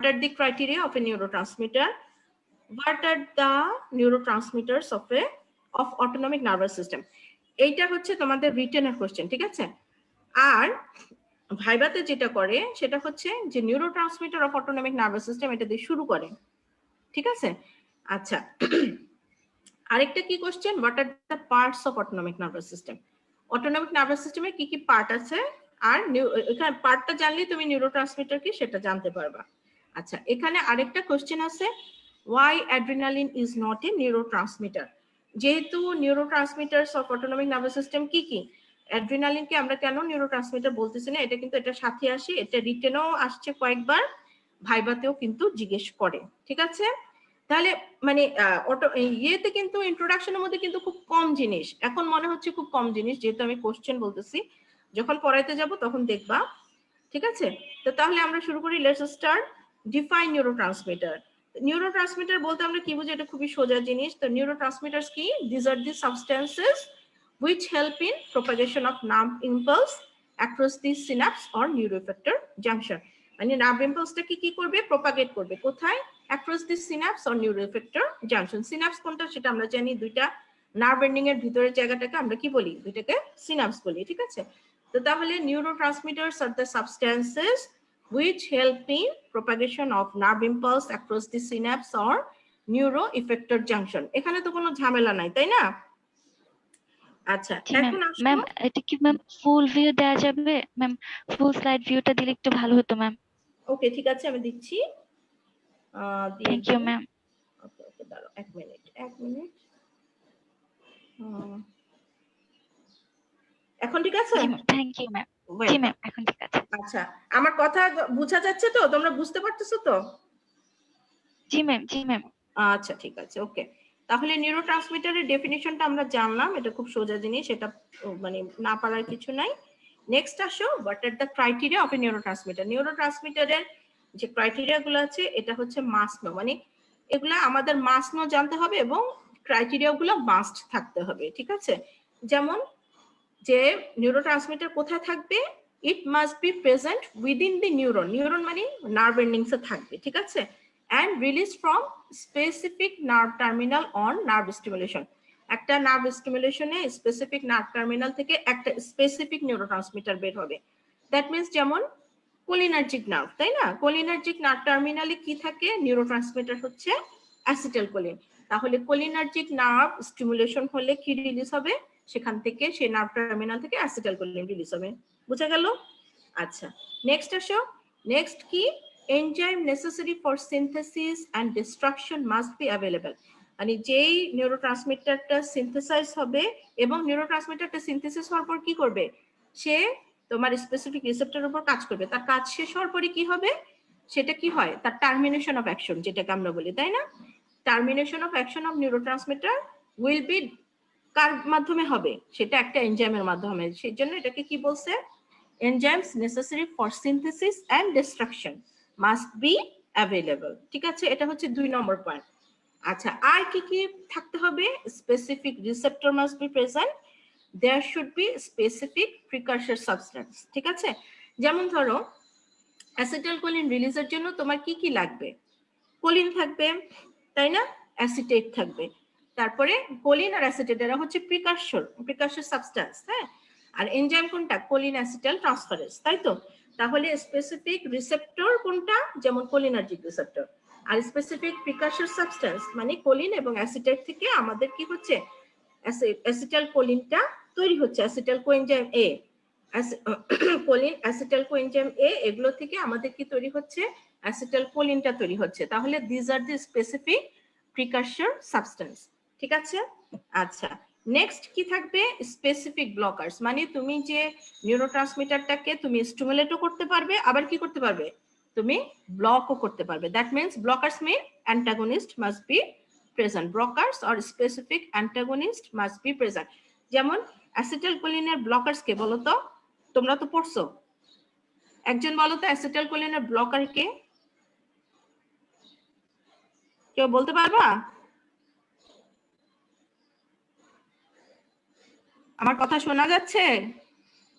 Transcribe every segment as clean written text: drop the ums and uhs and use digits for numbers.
are the criteria of a neurotransmitter? What are the neurotransmitters of autonomic nervous system? এইটা হচ্ছে তোমাদের রিটেনের question, ঠিক আছে? আর ভাইভাতে যেটা করে সেটা হচ্ছে যে neurotransmitter of autonomic nervous system এটা দিয়ে শুরু করে, ঠিক আছে? আচ্ছা, আরেকটা কি question, what are the parts of autonomic nervous system? Autonomic nervous সিস্টেমে কি কি পার্ট আছে, আর এখানে পার্টটা জানলেই তুমি নিউরোট্রান্সমিটার কি সেটা জানতে পারবা। আচ্ছা, এখানে আরেকটা কোশ্চেন আছে, why adrenaline is not a neurotransmitter? যেহেতু নিউরোট্রান্সমিটারস অফ অটোনমিক নার্ভাস সিস্টেম কি কি, অ্যাড্রিনালিন কে আমরা কেন নিউরোট্রান্সমিটার বলতেছি না, এটা কিন্তু এটার সাথে আসে, এটা রিটেনও আসছে কয়েকবার, ভাইভাতেও কিন্তু জিজ্ঞেস করে, ঠিক আছে? তাহলে মানে ইয়েতে কিন্তু ইন্ট্রোডাকশনের মধ্যে কিন্তু খুব কম জিনিস, এখন মনে হচ্ছে খুব কম জিনিস, যেহেতু আমি কোশ্চেন বলতেছি, যখন পড়াইতে যাব তখন দেখবা, ঠিক আছে? তো তাহলে আমরা শুরু করি, let's start. Define neurotransmitter. Neurotransmitter বলতে আমরা কি বুঝি, এটা খুবই সোজা জিনিস। তো নিউরোট্রান্সমিটারস কি, this are the substances which help in propagation of nerve impulse across the synapse or neuroeffector junction. মানে নার্ভ ইম্পালসটাকে কি করবে, প্রপাগেট করবে, কোথায়? across the synapse or neuroeffector junction. Synapse কোনটা সেটা আমরা জানি, দুইটা নার্ভ এন্ডিং এর ভিতরের জায়গাটাকে আমরা কি বলি, দুইটাকে সিনাপস বলি, ঠিক আছে? তো তাহলে neurotransmitters are the substances which help in propagation of nerve impulse across the synapse or neuroeffector junction. এখানে তো কোনো ঝামেলা নাই, তাই না? আচ্ছা, এখন ম্যাম এটা কি ম্যাম ফুল ভিউ দেওয়া যাবে? ম্যাম ফুল স্লাইড ভিউটা দিলে একটু ভালো হতো ম্যাম। ওকে, ঠিক আছে, আমি দিচ্ছি। Thank you ma'am. Okay okay, দাঁড়াও এক মিনিট। এখন ঠিক আছে? Thank you ma'am. জি ম্যাম, এখন ঠিক আছে। আচ্ছা, আমার কথা বোঝা যাচ্ছে তো, তোমরা বুঝতে পারতেছো তো? জি ম্যাম, জি ম্যাম। আচ্ছা, ঠিক আছে, ওকে। তাহলে নিউরোট্রান্সমিটারের ডেফিনিশনটা আমরা জানলাম, এটা খুব সোজা জিনিস, এটা মানে না পারার কিছু নাই। নেক্সট আসো, what are the criteria of a neurotransmitter? নিউরোট্রান্সমিটারের যে ক্রাইটেরিয়া গুলো আছে, এটা হচ্ছে মাস্ট নো, মানে এগুলা আমাদের মাস্ট নো জানতে হবে এবং ক্রাইটেরিয়া গুলো মাস্ট থাকতে হবে, ঠিক আছে? যেমন যে নিউরোট্রান্সমিটার কোথায় থাকবে, it must be present within the neuron, neuron মানে নার্ভ এন্ডিংসে থাকবে, ঠিক আছে? and released from specific nerve terminal on nerve stimulation. একটা নার্ভ স্টিমুলেশনে স্পেসিফিক নার্ভ টার্মিনাল থেকে একটা স্পেসিফিক নিউরোট্রান্সমিটার বের হবে। দ্যাট মিন্স যেমন কোলিনার্জিক নার্ভ, তাই না? কোলিনার্জিক নার্ভ টার্মিনালে কি থাকে, নিউরোট্রান্সমিটার হচ্ছে অ্যাসিটাইলকোলিন। তাহলে কোলিনার্জিক নার্ভ স্টিমুলেশন হলে কি রিলিজ হবে, সেখান থেকে সেই নার্ভ টার্মিনাল থেকে অ্যাসিটাইলকোলিন রিলিজ হবে। বুঝা গেল? আচ্ছা, নেক্সট আসো। নেক্সট কি, enzyme necessary for synthesis and destruction must be available. মানে যেই নিউরোট্রান্সমিটারটা সিনথেসাইজ হবে এবং নিউরোট্রান্সমিটারটা সিনথেসিস হওয়ার পর কি করবে, সে তোমার স্পেসিফিক রিসেপ্টরের উপর কাজ করবে, তার কাজ শেষ হওয়ার পরে কি হবে, সেটা কি হয়, তার টার্মিনেশন অফ অ্যাকশন, যেটাকে আমরা বলি, তাই না? Termination of action of neurotransmitter will be কার মাধ্যমে হবে, সেটা একটা এনজাইমের মাধ্যমে। সেই জন্য এটাকে কি বলছে, enzymes necessary for synthesis and destruction must be available, ঠিক আছে? এটা হচ্ছে 2 নম্বর পয়েন্ট। আচ্ছা, আর কি কি থাকতে হবে, specific receptor must be present, there should be specific precursor substance, ঠিক আছে? যেমন ধরো অ্যাসিটাইলকোলিন রিলিজের জন্য তোমার কি কি লাগবে, কোলিন থাকবে, তাই না? অ্যাসিটেট থাকবে, তারপরে কোলিন আর অ্যাসিটেট এরা হচ্ছে প্রিকারসর সাবস্টেন্স, হ্যাঁ? আর এনজাইম কোনটা, কোলিন অ্যাসিটাইল ট্রান্সফারেজ, তাই তো? তাহলে স্পেসিফিক রিসেপ্টর কোনটা, যেমন কোলিনার্জিক রিসেপ্টর, আর স্পেসিফিক প্রিকারসর সাবস্টেন্স মানে কোলিন এবং অ্যাসিটেট থেকে আমাদের কি হচ্ছে, অ্যাসিটাইল কোলিনটা তৈরি হচ্ছে, acetyl coenzyme A, choline acetyl coenzyme A, এগুলো থেকে আমাদের কি তৈরি হচ্ছে, অ্যাসিটাইল কোলিনটা তৈরি হচ্ছে। তাহলে this are the specific precursor substance, ঠিক আছে? আচ্ছা, নেক্সট কি থাকবে, স্পেসিফিক ব্লকার্স, মানে তুমি যে নিউরোট্রান্সমিটারটাকে তুমি স্টিমুলেটও করতে পারবে, আবার কি করতে পারবে, তুমি ব্লকও করতে পারবে। That means blockers mean antagonist must be present, blockers or specific antagonist must be present. যেমন অ্যাসিটাইলকোলিনের ব্লকার্স কে বলো তো, তোমরা তো পড়ছো, একজন বলো তো অ্যাসিটাইলকোলিনের ব্লকার কে, কেউ বলতে পারবা? আমার কথা শোনা যাচ্ছে?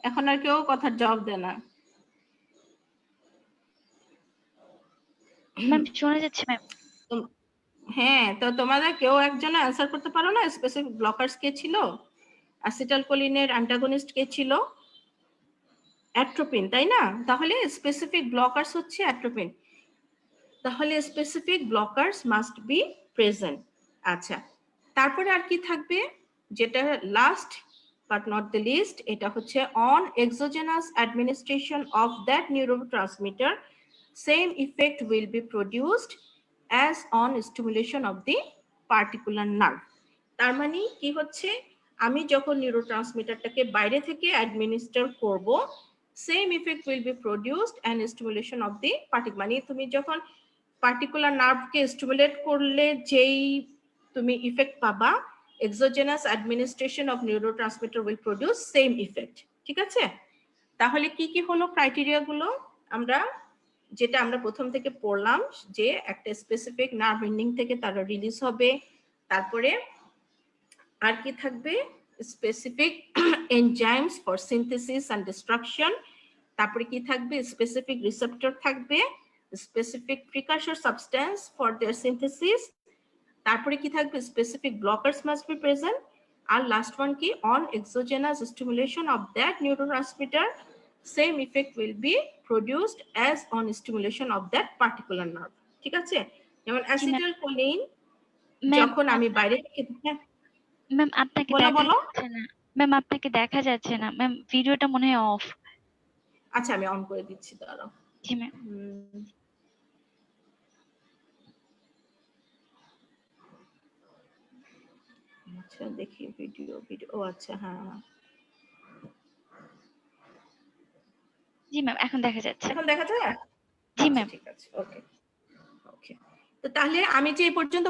এখন আর কেউ কথার জবাব দেয় না। ম্যাম শোনা যাচ্ছে ম্যাম। হ্যাঁ, তো তোমাদের কেউ একজন অ্যান্সার করতে পারো না স্পেসিফিক ব্লকার্স কে ছিল? অ্যাসিটাইলকোলিনের অ্যান্টাগনিস্ট কে ছিল? অ্যাট্রোপিন, তাই না? তাহলে স্পেসিফিক ব্লকার্স হচ্ছে অ্যাট্রোপিন, তাহলে specific blockers must be present. আচ্ছা, তারপরে আর কি থাকবে, যেটা last but not the least, এটা হচ্ছে on exogenous administration of that neurotransmitter same effect will be produced as on stimulation of the particular nerve. তার মানে কি হচ্ছে, আমি যখন নিউরোট্রান্সমিটারটাকে বাইরে থেকে অ্যাডমিনিস্টার করব, same effect will be produced and stimulation of the particular, মানে তুমি যখন পার্টিকুলার নার্ভকে স্টিমুলেট করলে যেই তুমি ইফেক্ট পাবা, exogenous administration of neurotransmitter will produce same effect. ঠিক আছে, তাহলে কি কি হলো ক্রাইটেরিয়া গুলো, আমরা যেটা আমরা প্রথম থেকে পড়লাম, যে একটা স্পেসিফিক নার্ভ এন্ডিং থেকে তারা রিলিজ হবে, তারপরে আর কি থাকবে, specific enzymes for synthesis and destruction, তারপরে কি থাকবে, স্পেসিফিক রিসেপ্টর থাকবে, specific precursor substance for their synthesis, তারপরে কি থাকবে, specific blockers must be present, আর লাস্ট ওয়ান কি, on exogenous stimulation of that neurotransmitter same effect will be produced as on stimulation of that particular nerve. ঠিক আছে, যেমন acetylcholine ma'am যখন আমি বাইরে থেকে, ম্যাম আপনাকে বলো দেখা বলো, যাচ্ছে না। ম্যাম আপনাকে দেখা যাচ্ছে না ম্যাম, ভিডিওটা মনে হয় অফ। আচ্ছা আমি অন করে দিচ্ছি, দাঁড়াও। জি ম্যাম। আচ্ছা দেখি, ভিডিও ভিডিও, ও আচ্ছা হ্যাঁ হ্যাঁ, জি ম্যাম এখন দেখা যাচ্ছে। এখন দেখা যায়। জি আচ্ছা ম্যাম। ঠিক আছে, ওকে ওকে। তো তাহলে আমি যে এই পর্যন্ত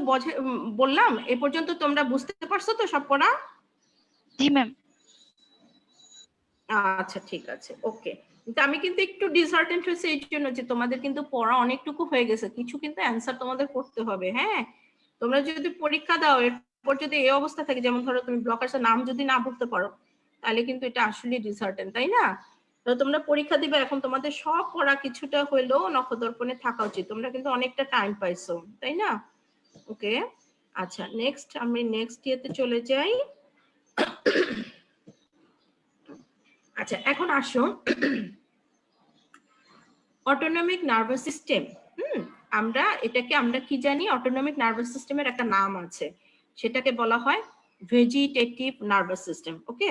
বললাম, এই পর্যন্ত তোমরা বুঝতে পারছো তো সব পড়া? জি ম্যাম। আচ্ছা ঠিক আছে, ওকে। কিন্তু আমি কিন্তু একটু ডিসহার্টেন্ড হয়েছে এই জন্য যে তোমাদের কিন্তু পড়া অনেকটুকু হয়ে গেছে, কিছু কিন্তু অ্যান্সার তোমাদের করতে হবে। হ্যাঁ, তোমরা যদি পরীক্ষা দাও এরপর যদি এই অবস্থা থাকে, যেমন ধরো তুমি ব্লকার্সের নাম যদি না বলতে পারো, তাহলে কিন্তু এটা আসলে ডিসহার্টেন্ট, তাই না? তো তোমরা পরীক্ষা দিবে, এখন তোমাদের সব পড়া কিছুটা হইলেও নখদর্পণে থাকা উচিত, তোমরা কিন্তু অনেকটা টাইম পাইছো, তাই না? ওকে, আচ্ছা নেক্সট, আমি নেক্সট ইয়েতে চলে যাই। আচ্ছা এখন আসো অটোনমিক নার্ভাস সিস্টেম। আমরা এটাকে আমরা কি জানি, অটোনমিক নার্ভাস সিস্টেমের একটা নাম আছে, সেটাকে বলা হয় ভেজিটেটিভ নার্ভাস সিস্টেম। ওকে,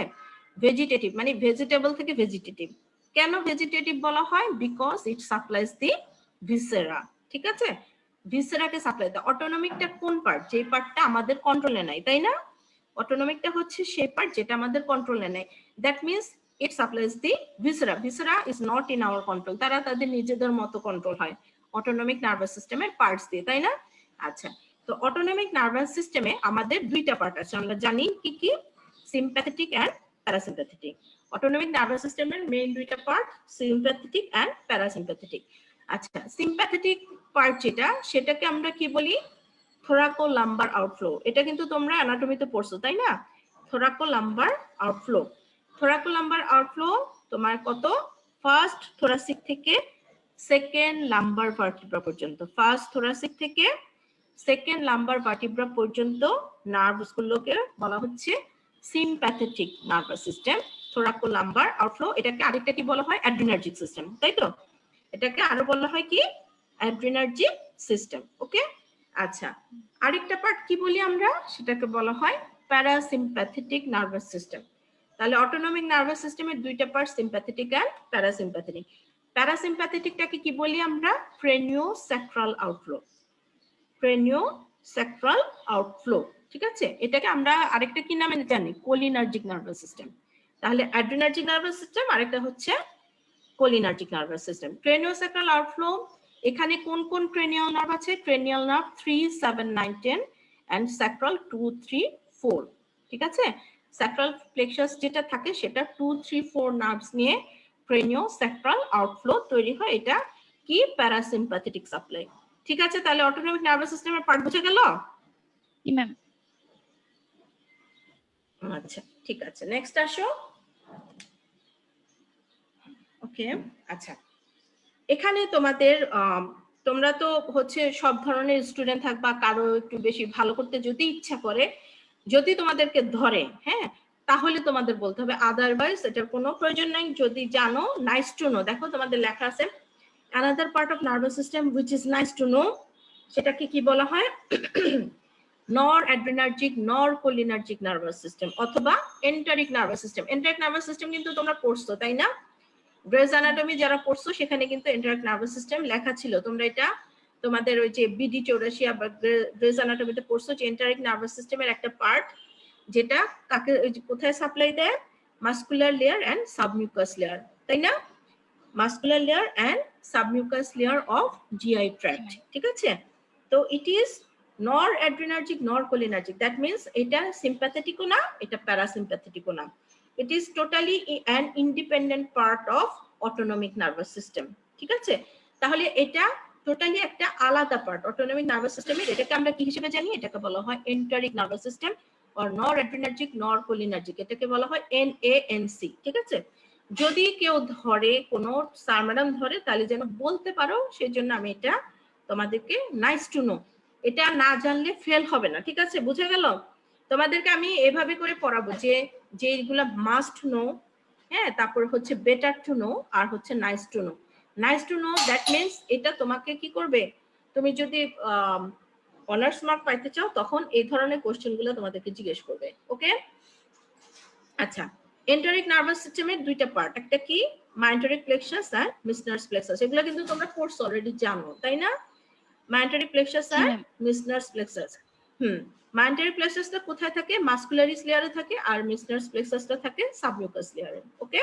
ভেজিটেটিভ মানে ভেজিটেবল থেকে ভেজিটেটিভ। কেন ভেজিটেটিভ বলা হয়? Because it supplies the viscera. ঠিক আছে, ভিসেরাকে সাপ্লাই দেয়। অটোনমিকটা কোন পার্ট? যে পার্টটা আমাদের কন্ট্রোলে নাই, তাই না? অটোনমিকটা হচ্ছে সেই পার্ট যেটা আমাদের কন্ট্রোলে নেই। That means it supplies the viscera. Viscera is not in our control. তারা তাদের নিজেদের মতো কন্ট্রোল হয় অটোনমিক নার্ভাস সিস্টেমের পার্টস দিয়ে, তাই না? আচ্ছা, তো অটোনমিক নার্ভাস সিস্টেমে আমাদের দুইটা পার্ট আছে, আমরা জানি কি কি, sympathetic and parasympathetic. Autonomic nervous সিস্টেমের মেইন দুইটা পার্ট, সিম্প্যাথেটিক এন্ড প্যারাসিম্প্যাথেটিক। আচ্ছা, সিম্প্যাথেটিক পার্ট যেটা, সেটাকে আমরা কি বলি? Thoracolumbar outflow. এটা কিন্তু তোমরা অ্যানাটমিতে পড়ছো, তাই না? Thoracolumbar outflow. থোরাকোলাম্বার আউটফ্লো তোমার কত, ফার্স্ট থোরাসিক থেকে সেকেন্ড লাম্বার ভার্টিব্রা পর্যন্ত, ফার্স্ট থোরাসিক থেকে সেকেন্ড লাম্বার ভার্টিব্রা পর্যন্ত নার্ভস গুলোকে বলা হচ্ছে sympathetic nervous system, thoracolumbar outflow. এটাকে আরেকটা কি বলা হয়? অ্যাড্রিনার্জিক সিস্টেম, তাই তো? এটাকে আরো বলা হয় কি? অ্যাড্রিনার্জিক সিস্টেম। ওকে, আচ্ছা আরেকটা পার্ট কি বলি আমরা? সেটাকে বলা হয় প্যারাসিম্প্যাথেটিক নার্ভাস সিস্টেম। তাহলে অটোনমিক নার্ভাস সিস্টেমের দুইটা পার্ট, সিম্প্যাথেটিক এন্ড প্যারাসিম্প্যাথেটিক। প্যারাসিম্প্যাথেটিকটাকে কি বলি আমরা? ক্রেনিওস্যাক্রাল আউটফ্লো। ক্রেনিওস্যাক্রাল আউটফ্লো, ঠিক আছে? এটাকে আমরা আরেকটা কি নামে জানি? Cholinergic nervous system. তাহলে অ্যাড্রিনার্জিক নার্ভাস সিস্টেম, আরেকটা হচ্ছে cholinergic nervous system. Craniosacral outflow, এখানে কোন কোন ক্রেনিয়াল নার্ভ আছে? Cranial nerve 3, 7, 9, 10 and sacral 2, 3, 4। ঠিক আছে, স্যাক্রাল প্লেক্সাস যেটা থাকে সেটা 2, 3, 4 নার্ভস নিয়ে ক্রেনিওস্যাক্রাল আউটফ্লো তৈরি হয়। এটা কি? Parasympathetic supply. ঠিক আছে, তাহলে অটোনমিক নার্ভাস সিস্টেমের পার্ট বুঝে গেল? জি ম্যাম। আচ্ছা ঠিক আছে, নেক্সট আসো। ওকে, আচ্ছা এখানে তোমাদের তোমরা তো হচ্ছে সব ধরনের স্টুডেন্ট থাকবা, কারো একটু বেশি ভালো করতে যদি ইচ্ছা করে, যদি তোমাদেরকে ধরে, হ্যাঁ, তাহলে তোমাদের বলতে হবে, আদারওয়াইজ এটার কোনো প্রয়োজন নাই। যদি জানো, নাইস টু নো, দেখো তোমাদের লেখা আছে another part of nervous system which is nice to know, সেটাকে কি বলা হয়? নর অ্যাড্রিনার্জিক নর কোলিনার্জিক নার্ভাস সিস্টেম অথবা enteric nervous system. Enteric nervous system কিন্তু তোমরা পড়ছো, তাই না? গ্রেজ অ্যানাটমি যারা পড়ছো সেখানে কিন্তু এন্টারিক নার্ভাস সিস্টেম লেখা ছিল। তোমরা এটা তোমাদের ওই যে বিডি 84 বা গ্রেজ অ্যানাটমিতে পড়ছো যে এন্টারিক নার্ভাস সিস্টেমের একটা পার্ট, যেটা কাকে কোথায় সাপ্লাই দেয়? Muscular layer and submucous layer, তাই না? Muscular layer and submucous layer of GI tract, ঠিক আছে? তো ইট ইজ নর অ্যাড্রিনার্জিক নর কোলিনার্জিক, দ্যাট মিনস এটা সিম্প্যাথেটিকও না, এটা প্যারাসিম্প্যাথেটিকও না। It is totally an independent part of autonomic nervous system, ঠিক আছে? তাহলে এটা টোটালি একটা আলাদা পার্ট অটোনমিক নার্ভাস সিস্টেমের। এটাকে আমরা কি হিসেবে জানি? এটাকে বলা হয় এন্টারিক নার্ভাস সিস্টেম অর নর অ্যাড্রিনার্জিক নর কোলিনার্জিক, এটাকে বলা হয় NANC, ঠিক আছে? যদি কেউ ধরে, কোনো স্যার ম্যাডাম ধরে, তাহলে যেন বলতে পারো, সেই জন্য আমি এটা তোমাদেরকে নাইস টু নো, এটা না জানলে ফেল হবে না, ঠিক আছে? বুঝে গেল? তোমাদেরকে আমি এভাবে করে পড়াবো যে যেগুলা মাস্ট নো, হ্যাঁ, তারপর হচ্ছে বেটার টু নো, আর হচ্ছে nice to know. Nice to know that means এটা তোমাকে কি করবে, তুমি যদি অনার্স মার্ক পাইতে চাও তখন এই ধরনের কোশ্চেনগুলো তোমাদেরকে জিজ্ঞেস করবে, ওকে? আচ্ছা, এন্টারিক নার্ভাস সিস্টেমের দুইটা পার্ট, একটা কি মায়োন্টারিক প্লেক্সাস আর মিসনার্স প্লেক্সাস, এগুলো কিন্তু তোমরা কোর্স অলরেডি জানো, তাই না? মায়োন্টারিক প্লেক্সাস আর মিসনার্স প্লেক্সাস। মায়োন্টারিক প্লেক্সাসটা কোথায় থাকে? মাসকুলারিস লেয়ারে থাকে, আর মিসনার্স প্লেক্সাসটা থাকে সাবমিউকাস লেয়ারে, ওকে?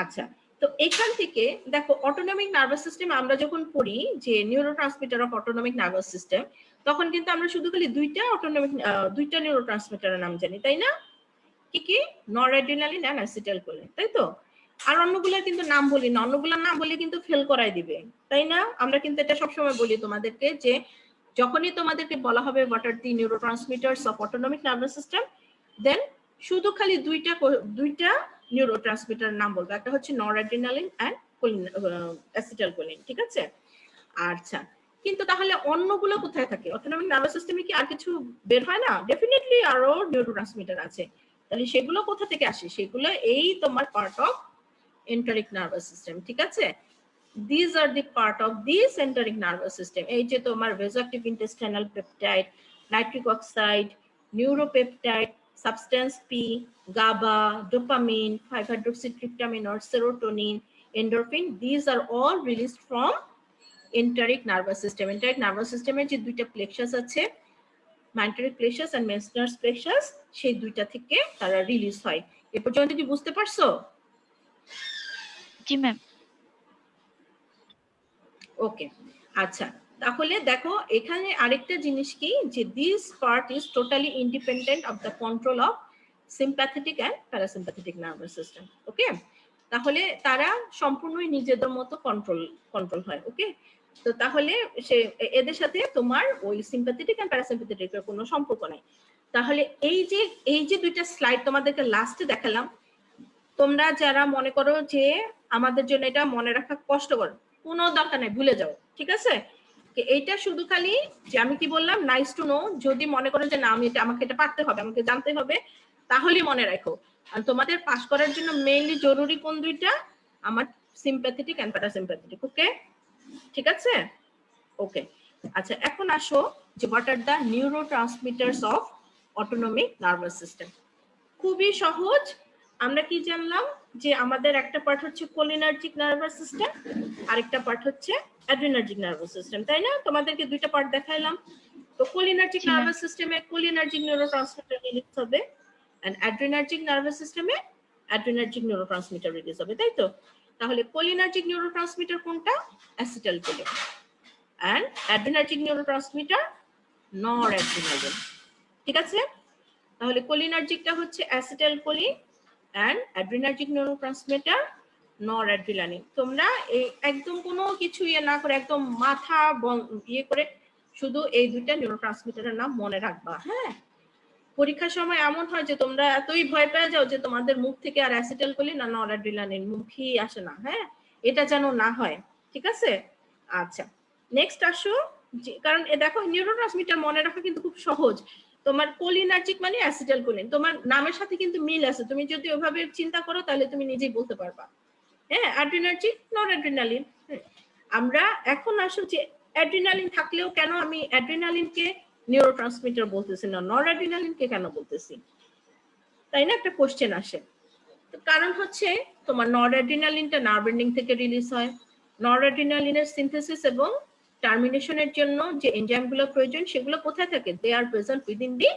আচ্ছা, তো এখান থেকে দেখো অটোনমিক নার্ভাস সিস্টেম আমরা যখন পড়ি যে neurotransmitter of autonomic nervous system, তখন কিন্তু আমরা শুধু খালি দুইটা নিউরোট্রান্সমিটারের নাম জানি, তাই না? কি কি? নরঅ্যাড্রিনালিন এন্ড অ্যাসিটাইলকোলিন, তাই তো? আর অন্যগুলোর কিন্তু নাম বলি না, অন্যগুলোর নাম বলে কিন্তু ফেল করাই দিবে, তাই না? আমরা কিন্তু এটা সবসময় বলি তোমাদেরকে যে যখনই তোমাদেরকে বলা হবে what are the neurotransmitters of autonomic nervous system, then শুধু খালি দুইটা নিউরোট্রান্সমিটার নাম বলবে, একটা হচ্ছে নরঅ্যাড্রিনালিন এন্ড অ্যাসিটাইলকোলিন, ঠিক আছে? আচ্ছা, কিন্তু তাহলে অন্যগুলো কোথায় থাকে? অটোনমিক নার্ভাস সিস্টেমে কি আর কিছু বের হয় না? ডেফিনেটলি আরো নিউরোট্রান্সমিটার আছে। তাহলে সেগুলো কোথা থেকে আসে? সেগুলো এই তোমার part of enteric nervous system, ঠিক আছে? These are the part of this enteric nervous system. এই যে তোমার vasoactive intestinal peptide, nitric oxide, neuropeptide, substance P, GABA, dopamine, 5-hydroxytryptamine or serotonin, endorphin, these are all released from enteric nervous system. Enteric nervous system এর যে দুইটা plexus আছে, মায়োন্টারিক plexus and মেসনার্স plexus, সেই দুইটা থেকে তারা রিলিজ হয়। এ পর্যন্ত কি বুঝতে পারছো? জি ম্যাম। ওকে, আচ্ছা, তাহলে দেখো এখানে আরেকটা জিনিস কি, যে this part is totally independent of the control of sympathetic and parasympathetic nervous system, okay? তাহলে তারা সম্পূর্ণই নিজেদের মতো কন্ট্রোল হয়, ওকে? তো তাহলে সে এদের সাথে তোমার ওই সিম্প্যাথেটিক এন্ড প্যারাসিম্প্যাথেটিকের কোনো সম্পর্ক নাই। তাহলে এই যে দুইটা স্লাইড তোমাদেরকে লাস্টে দেখালাম, তোমরা যারা মনে করো যে আমাদের জন্য এটা মনে রাখা কষ্টকর, কোনো দরকার নাই, ভুলে যাও, ঠিক আছে? এইটা শুধু খালি যে আমি কি বললাম, নাইস টু নো, যদি মনে করো যে না আমাকে এটা পারতে হবে, আমাকে জানতে হবে, তাহলে মনে রাখো। আর তোমাদের পাস করার জন্য মেইনলি জরুরি কোন দুইটা? আমার সিম্প্যাথেটিক এন্ড প্যারাসিম্প্যাথেটিক, ওকে? ঠিক আছে, ওকে। আচ্ছা, এখন আসো যে what are the neurotransmitters of autonomic nervous system. খুবই সহজ। আমরা কি জানলাম যে আমাদের একটা পার্ট হচ্ছে কোলিনার্জিক নার্ভাস সিস্টেম, আরেকটা পার্ট হচ্ছে অ্যাড্রিনার্জিক নার্ভাস সিস্টেম, তাই না? তোমাদেরকে দুইটা পার্ট দেখাইলাম। তো কোলিনার্জিক নার্ভাস সিস্টেমে কোলিনার্জিক নিউরোট্রান্সমিটার রিলিজ হবে, এন্ড অ্যাড্রিনার্জিক নার্ভাস সিস্টেমে অ্যাড্রিনার্জিক নিউরোট্রান্সমিটার রিলিজ হবে, তাই তো? তাহলে কোলিনার্জিক নিউরোট্রান্সমিটার কোনটা? অ্যাসিটাইলকোলিন। এন্ড অ্যাড্রিনার্জিক নিউরোট্রান্সমিটার নরঅ্যাড্রিনালিন, ঠিক আছে? তাহলে কোলিনার্জিকটা হচ্ছে অ্যাসিটাইলকোলিন এন্ড অ্যাড্রিনার্জিক নিউরোট্রান্সমিটার নরঅ্যাড্রিনালিন। তোমরা এই একদম কোনো কিছু না করে, একদম মাথা করে শুধু এই দুইটা নিউরোট্রান্সমিটারের নাম মনে রাখবা, হ্যাঁ? পরীক্ষার সময় এমন হয় যে তোমরা এতই ভয় পেয়ে যাও যে তোমাদের মুখ থেকে আর অ্যাসিটাইলকোলিন আর নরঅ্যাড্রিনালিন মুখই আসে না, হ্যাঁ? এটা যেন না হয়, ঠিক আছে? আচ্ছা, নেক্সট আসো, কারণ দেখো নিউরোট্রান্সমিটার মনে রাখা কিন্তু খুব সহজ। তোমার কোলিনার্জিক মানে অ্যাসিটাইলকোলিন, তোমার নামের সাথে কিন্তু মিল আছে, তুমি যদি ওভাবে চিন্তা করো তাহলে তুমি নিজেই বলতে পারবা। হ্যাঁ, অ্যাড্রিনার্জিক, নরঅ্যাড্রিনালিন। আমরা এখন আসো যে অ্যাড্রিনালিন থাকলেও কেন আমি অ্যাড্রিনালিনকে নিউরোট্রান্সমিটার বলতেছি না, নরঅ্যাড্রিনালিনকে কেন বলতেছি, তাই না একটা কোশ্চেন আসে। কারণ হচ্ছে তোমার নরঅ্যাড্রিনালিনটা নার্ভ এন্ডিং থেকে রিলিজ হয়। নরঅ্যাড্রিনালিনের সিনথেসিস এবং টার্মিনেশনের জন্য যে এনজাইমগুলো প্রয়োজন সেগুলো কোথায় থাকে? They are present within the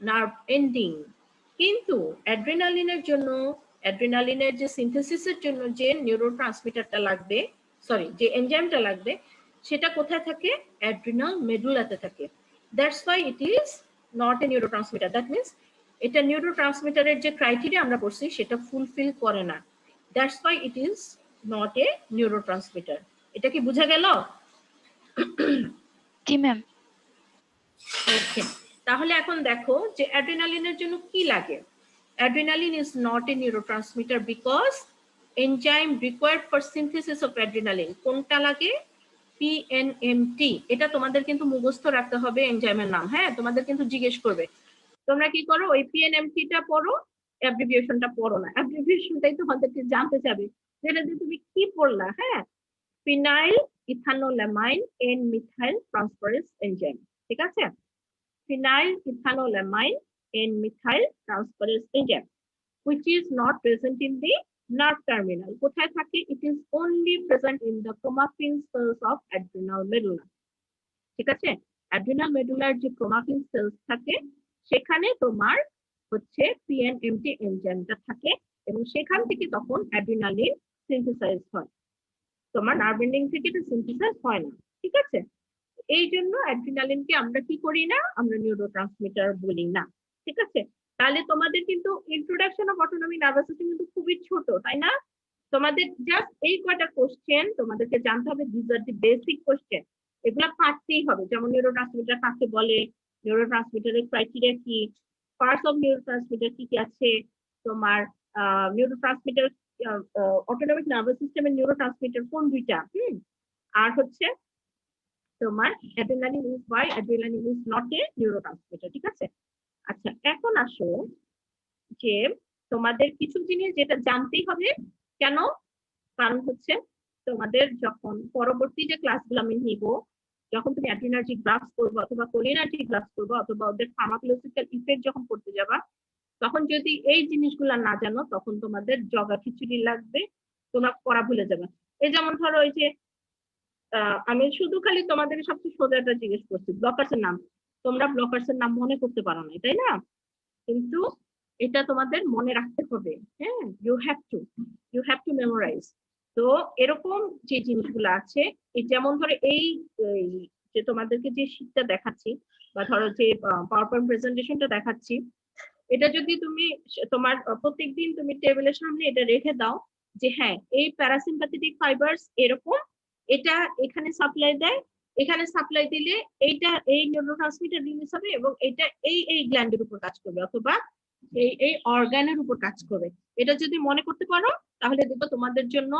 nerve ending. কিন্তু অ্যাড্রিনালিনের জন্য, অ্যাড্রিনালিনের যে সিনথেসিসের জন্য যে নিউরোট্রান্সমিটারটা লাগবে, সরি যে এনজাইমটা লাগবে, সেটা কোথায় থাকে? অ্যাড্রিনাল মেডুলাতে থাকে। That's why it is not a neurotransmitter. That means এটা নিউরোট্রান্সমিটারের যে ক্রাইটেরিয়া আমরা করছি সেটা ফুলফিল করে না। That's why it is not a neurotransmitter. এটা কি বোঝা গেল? জি ম্যাম। ওকে, তাহলে এখন দেখো যে অ্যাড্রিনালিনের জন্য কি লাগে। Adrenaline is not a neurotransmitter because enzyme required for synthesis of adrenaline কোনটা লাগে? PNMT। এটা তোমাদের কিন্তু মুখস্থ রাখতে হবে এনজাইমের নাম। হ্যাঁ, তোমাদের কিন্তু জিজ্ঞেস করবে, তোমরা কি করো ওই PNMT-টা পড়ো, অ্যাব্রিভিয়েশনটা পড়ো না, অ্যাব্রিভিয়েশনটাই তোমাদেরকে জানতে চাবে, যেটা দিয়ে তুমি কি পড়লা। হ্যাঁ, phenyl ethanolamine N methyl transferase enzyme, ঠিক আছে? Phenyl ethanolamine N methyl transferase enzyme which is not present in the nerve terminal. কোথায় থাকে? It is only present in the chromatin cells of adrenal medulla. ঠিক আছে? adrenal medulla যে chromatin cells থাকে সেখানে তোমার হচ্ছে PNMT এনজাইমটা থাকে এবং সেখান থেকে তখন অ্যাড্রিনালিন সিনথেসাইজ হয়। তোমার নার্ভ এন্ডিং থেকে এটা সিনথেসাইজ হয় না, ঠিক আছে? এই জন্য অ্যাড্রিনালিনকে আমরা কি করি না, আমরা নিউরোট্রান্সমিটার বলি না, ঠিক আছে? তাহলে তোমাদের কিন্তু introduction of autonomy nervous system কিন্তু খুবই ছোট, তাই না? তোমাদের জাস্ট এই কয়টা কোশ্চেন তোমাদেরকে জানতে হবে, this are the basic question, এগুলা পারতেই হবে। যেমন নিউরোট্রান্সমিটার কাকে বলে, নিউরোট্রান্সমিটারের ক্রাইটেরিয়া কি, পার্টস অফ নিউরোট্রান্সমিটার কি কি আছে, তোমার নিউরোট্রান্সমিটার অটোনমিক নার্ভাস সিস্টেমের নিউরোট্রান্সমিটার কোন দুইটা, আর হচ্ছে তোমার adrenaline is why adrenaline is not a neurotransmitter, ঠিক আছে? আচ্ছা, এখন আসো যে তোমাদের কিছু জিনিস যেটা জানতেই হবে। কেন? কারণ হচ্ছে তোমাদের যখন পরবর্তী যে ক্লাসগুলো আমি নিব, যখন তুমি অ্যাড্রিনার্জিক ড্রাগস করবো অথবা কোলিনার্জিক ড্রাগস করবো অথবা ওদের ফার্মাকোলজিক্যাল ইফেক্ট যখন করতে যাবা, তখন যদি এই জিনিসগুলো না জানো তখন তোমাদের জগা খিচুড়ি লাগবে, তোমরা পড়া ভুলে যাবে। এই যেমন ধরো ওই যে আমি শুধু খালি তোমাদের সবচেয়ে সোজাটা জিজ্ঞেস করছি, ব্লকার্স এর নাম, তোমরা ব্লকার্স এর নাম মনে করতে পারো না, তাই না? কিন্তু এটা তোমাদের মনে রাখতে হবে। হ্যাঁ, ইউ হ্যাভ টু মেমোরাইজ। তো এরকম যে জিনিসগুলো আছে, এই যেমন ধরো এই যে তোমাদেরকে যে শীটটা দেখাচ্ছি বা ধরো যে পাওয়ার পয়েন্ট প্রেজেন্টেশনটা দেখাচ্ছি, এটা যদি তুমি তোমার প্রত্যেকদিন তুমি টেবিলের সামনে এটা রেখে দাও যে হ্যাঁ এই প্যারাসিম্পাথেটিক ফাইবারস এরকম, এটা এখানে সাপ্লাই দেয়, এখানে সাপ্লাই দিলে এইটা এই নিউরোট্রান্সমিটার রিলিজ হবে এবং এটা এই গ্ল্যান্ডের উপর কাজ করবে অথবা এই অর্গানের উপর কাজ করবে। এটা যদি মনে করতে পারো তাহলে দেখো তোমাদের জন্য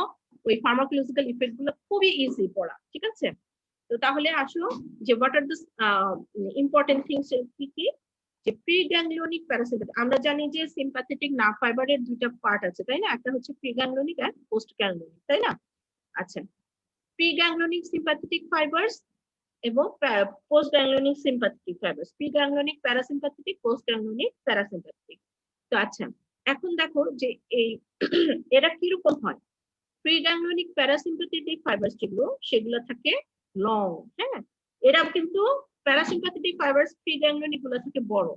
ওই ফার্মাকোলজিক্যাল ইফেক্ট গুলো খুবই ইজি পড়া, ঠিক আছে? তো তাহলে আসো যে what are the important things কি কি, যে প্রিগ্যাংলিওনিক প্যারাসিম্পাথেটিক। আমরা জানি যে সিম্প্যাথেটিক নার্ভ ফাইবারের দুইটা পার্ট আছে, তাই না? একটা হচ্ছে প্রিগ্যাংলিওনিক আর পোস্ট গ্যাংলিওনিক, তাই না? আচ্ছা, প্রিগ্যাংলিওনিক সিম্প্যাথেটিক ফাইবারস এবং post ganglionic sympathetic fibres, preganglionic parasympathetic, post ganglionic parasympathetic. তো আচ্ছা, এখন দেখো যে এই এরা কিরকম হয়। প্রিগ্যাংলিওনিক প্যারাসিম্প্যাথেটিক ফাইবারস যেগুলো সেগুলো থাকে লং। হ্যাঁ, এরা কিন্তু প্যারাসিম্প্যাথেটিক ফাইবারস প্রিগ্যাংলিওনিক গুলো থাকে বড়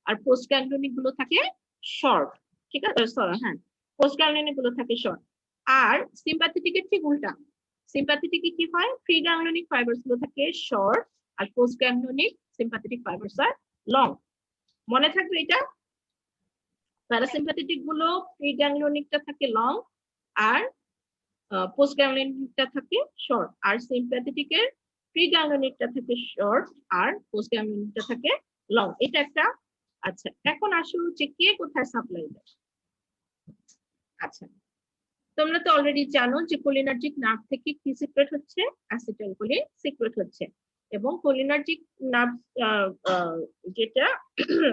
আর পোস্ট গ্যাংলিওনিক গুলো থাকে শর্ট, ঠিক আছে? সরি, হ্যাঁ, পোস্ট গ্যাংলিওনিক গুলো থাকে শর্ট। আর সিম্প্যাথেটিকের ঠিক উল্টা, সিম্প্যাথেটিকে কি হয়, প্রিগ্যাংলিওনিক ফাইবারস গুলো থাকে শর্ট আর পোস্ট গ্যাংলিওনিক সিম্প্যাথেটিক ফাইবারস আর লং। মনে থাকবে এটা, প্যারাসিম্প্যাথেটিক গুলো প্রিগ্যাংলিওনিকটা থাকে লং আর পোস্ট গ্যাংলিওনিকটা থাকে শর্ট, আর সিম্প্যাথেটিকের প্রিগ্যাংলিওনিকটা থাকে শর্ট আর পোস্ট গ্যাংলিওনিকটা থাকে লং। এটা একটা। আচ্ছা, এখন আসুন যে কে কোথায় সাপ্লাই দেয়। আচ্ছা, তোমরা তো অলরেডি জানো যে কোলিনার্জিক নার্ভ থেকে কি সিক্রেট হচ্ছে, অ্যাসিটাইলকোলিন সিক্রেট হচ্ছে, এবং কোলিনার্জিক নার্ভ যেটা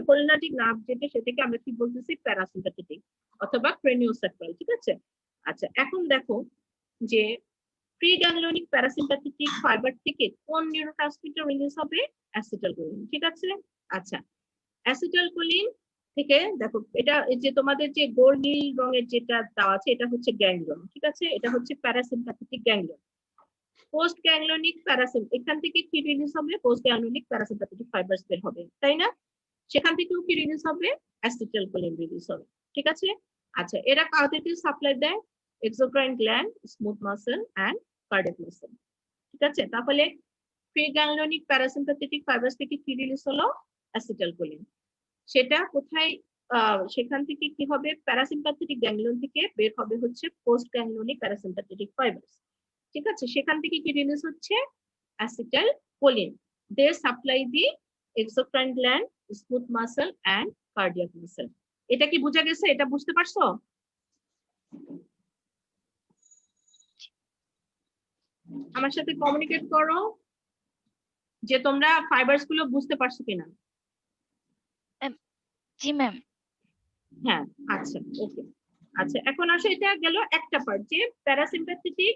কোলিনার্জিক নার্ভ যেটা সেটাকে আমরা কি বলতেছি, প্যারাসিম্প্যাথেটিক অথবা ক্রেনিওসেফ্রাল, ঠিক আছে। আচ্ছা, এখন দেখো যে প্রিগ্যাংলিয়নিক প্যারাসিম্প্যাথেটিক ফাইবার থেকে কোন নিউরোট্রান্সমিটার রিলিজ হবে, অ্যাসিটাইলকোলিন, ঠিক আছে। আচ্ছা, অ্যাসিটাইলকোলিন থেকে দেখো, এটা এই যে তোমাদের যে গোল নীল রঙের যেটা দেওয়া আছে এটা হচ্ছে গ্যাংলিয়ন, ঠিক আছে, এটা হচ্ছে প্যারাসিম্প্যাথেটিক গ্যাংলিয়ন। পোস্ট গ্যাংলিয়নিক এখান থেকে কি রিলিজ হবে, পোস্ট গ্যাংলিয়নিক প্যারাসিম্প্যাথেটিক ফাইবারস বের হবে, তাই না? সেখান থেকেও কি রিলিজ হবে, অ্যাসিটাইলকোলিন রিলিজ হবে, ঠিক আছে। আচ্ছা, এরা কাউকে সাপ্লাই দেয়, exocrine gland, smooth muscle and cardiac muscle, ঠিক আছে। তাহলে প্রিগ্যাংলিয়নিক প্যারাসিম্প্যাথেটিক ফাইবারস থেকে কি রিলিজ হলো, অ্যাসিটাইলকোলিন। সেটা কোথায়, সেখান থেকে কি হবে, প্যারাসিম্প্যাথেটিক গ্যাংলিয়ন থেকে বের হবে হচ্ছে পোস্ট গ্যাংলিয়নিক প্যারাসিম্প্যাথেটিক ফাইবারস, ঠিক আছে। সেখান থেকে কি রিলিজ হচ্ছে, acetylcholine. They supply the exocrine gland, smooth muscle and cardiac muscle. এটা কি বোঝা গেছে, এটা বুঝতে পারছো? আমার সাথে কমিউনিকেট করো যে তোমরা ফাইবারস গুলো বুঝতে পারছো কিনা। জি ম্যাম। হ্যাঁ, আচ্ছা, ওকে। আচ্ছা, এখন আসো, এটা গেল একটা পার্ট, যে প্যারাসিম্প্যাথেটিক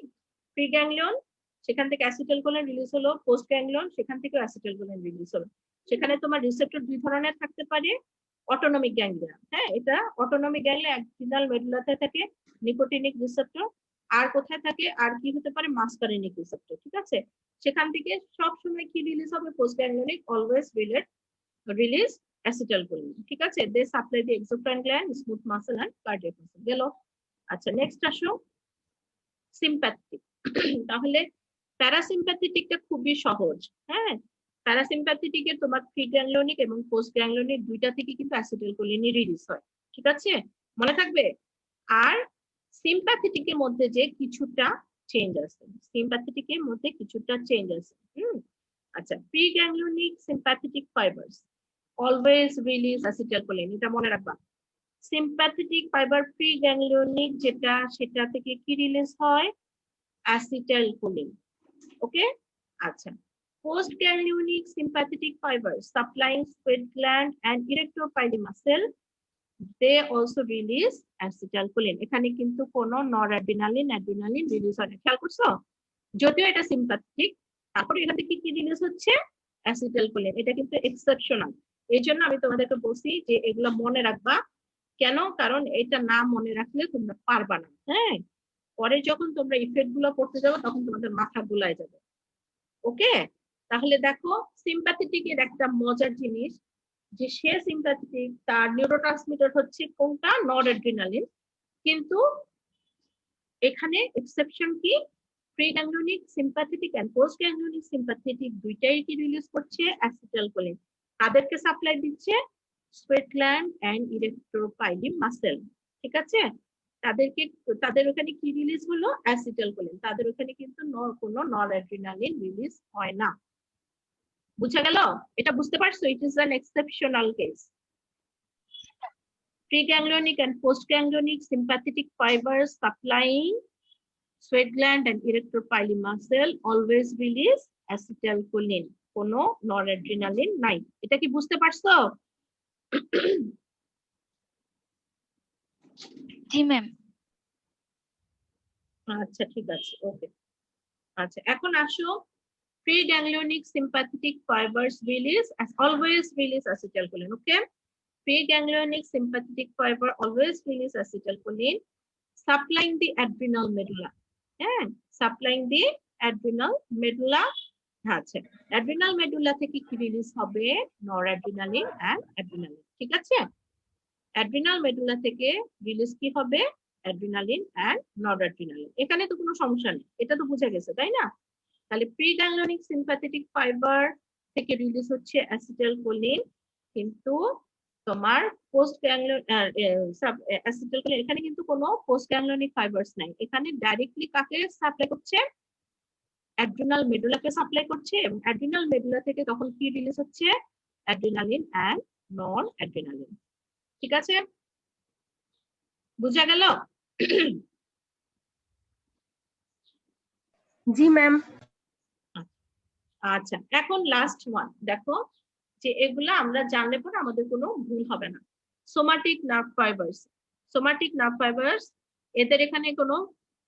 প্রিগ্যাংলিয়ন, সেখান থেকে অ্যাসিটাইলকোলিন রিলিজ হলো, পোস্ট গ্যাংলিয়ন, সেখান থেকে অ্যাসিটাইলকোলিন রিলিজ হলো। সেখানে তোমার রিসেপ্টর দুই ধরনের থাকতে পারে, অটোনমিক গ্যাংলিয়ন, হ্যাঁ, এটা অটোনমিক গ্যাংলিয়ন অ্যাড্রিনাল মেডুলাতে থাকে, নিকোটিনিক রিসেপ্টর। আর কোথায় থাকে, আর কি হতে পারে, মাস্কারিনিক রিসেপ্টর, ঠিক আছে। সেখান থেকে সব সময় কি রিলিজ হবে, post ganglionic always release acetylcholine, ঠিক আছে। They supply the exocrine gland, smooth muscle and cardiac muscle, গেল। আচ্ছা, নেক্সট আসো সিম্প্যাথেটিক। তাহলে প্যারাসিম্প্যাথেটিকটা খুবই সহজ, হ্যাঁ। প্যারাসিম্প্যাথেটিকে তোমার প্রিগ্যাংলিয়নিক এবং পোস্ট গ্যাংলিয়নিক দুইটা থেকে কিন্তু অ্যাসিটাইলকোলিন রিলিজ হয়, ঠিক আছে, মনে থাকবে। আর সিম্প্যাথেটিকের মধ্যে যে কিছুটা চেঞ্জ আছে, সিম্প্যাথেটিকের মধ্যে কিছুটা চেঞ্জ আছে। আচ্ছা, preganglionic sympathetic fibres always release acetylcholine, এটা মনে রাখবা। সিম্প্যাথেটিক ফাইবার প্রিগ্যাংলিয়নিক যেটা, সেটা থেকে কি রিলিজ হয়, অ্যাসিটাইলকোলিন, ওকে। আচ্ছা, post ganglionic sympathetic fibre supplying sweat gland and erector pili muscle, they also release acetylcholine। এখানে কিন্তু কোনো নরঅ্যাড্রিনালিন অ্যাড্রিনালিন রিলিজ হয় না, খেয়াল করছো? যদিও এটা সিম্প্যাথেটিক, তারপরে এখান থেকে কি রিলিজ হচ্ছে, অ্যাসিটাইলকোলিন। এটা কিন্তু এক্সেপশনাল, এই জন্য আমি তোমাদেরকে বলছি যে এগুলো মনে রাখবা। কেন? কারণ এটা না মনে রাখলে তোমরা পারবা না, হ্যাঁ। পরে যখন তোমরা ইফেক্ট গুলো পড়তে যাবে তখন তোমাদের মাথা গুলায় যাবে, ওকে। তাহলে দেখো, সিম্প্যাথেটিক এর একটা মজার জিনিস, যে সে সিম্প্যাথেটিক, তার নিউরোট্রান্সমিটার হচ্ছে কোনটা, নরঅ্যাড্রিনালিন, কিন্তু এখানে এক্সেপশন কি, প্রিগ্যাংলিয়নিক sympathetic and post ganglionic sympathetic দুইটাই কি রিলিজ করছে, অ্যাসিটাইলকোলিন। তাদেরকে সাপ্লাই দিচ্ছে sweat gland and erector pili muscle, ঠিক আছে। তাদের ওখানে কি রিলিজ হলো, অ্যাসিটাইলকোলিন। তাদের ওখানে কিন্তু কোনো নরঅ্যাড্রিনালিন রিলিজ হয় না, বুঝা গেল? এটা বুঝতে পারছো? It is an exceptional case. Preganglionic and postganglionic sympathetic fibers supplying sweat gland and erector pili muscle always release acetylcholine, কোনো নরঅ্যাড্রিনালিন নাই। এটা কি বুঝতে পারছো? জি ম্যাম। আচ্ছা, ঠিক আছে, ওকে। আচ্ছা, এখন আসো, preganglionic sympathetic fibers always release acetylcholine, okay. Preganglionic sympathetic fiber always release acetylcholine, supplying the adrenal medulla, হ্যাঁ, supplying the adrenal medulla। আচ্ছা, adrenal medulla থেকে কি রিলিজ হবে, নরঅ্যাড্রিনালিন এন্ড অ্যাড্রিনালিন, ঠিক আছে। adrenal medulla থেকে রিলিজ কি হবে, অ্যাড্রিনালিন এন্ড নরঅ্যাড্রিনালিন। এখানে তো কোনো সমস্যা নেই, এটা তো বুঝা গেছে, তাই না? তাহলে প্রিগ্যাংলিয়নিক সিম্প্যাথেটিক ফাইবার থেকে রিলিজ হচ্ছে অ্যাসিটাইলকোলিন, কিন্তু তোমার পোস্ট গ্যাংলিয়ন অ্যাসিটাইলকোলিন, এখানে কিন্তু কোনো পোস্ট গ্যাংলিয়নিক ফাইবারস নাই। এখানে ডাইরেক্টলি কাকে সাপ্লাই করছে, অ্যাড্রিনাল মেডুলাকে সাপ্লাই করছে, এবং অ্যাড্রিনাল মেডুলা থেকে তখন কি রিলিজ হচ্ছে, অ্যাড্রিনালিন এন্ড নন অ্যাড্রিনালিন, ঠিক আছে, বুঝা গেল? জি ম্যাম। আচ্ছা, এখন লাস্ট ওয়ান দেখো, যে এগুলা আমরা জানলে পরে আমাদের কোনো ভুল হবে না। Somatic nerve fibres, somatic nerve fibres, এদের এখানে কোনো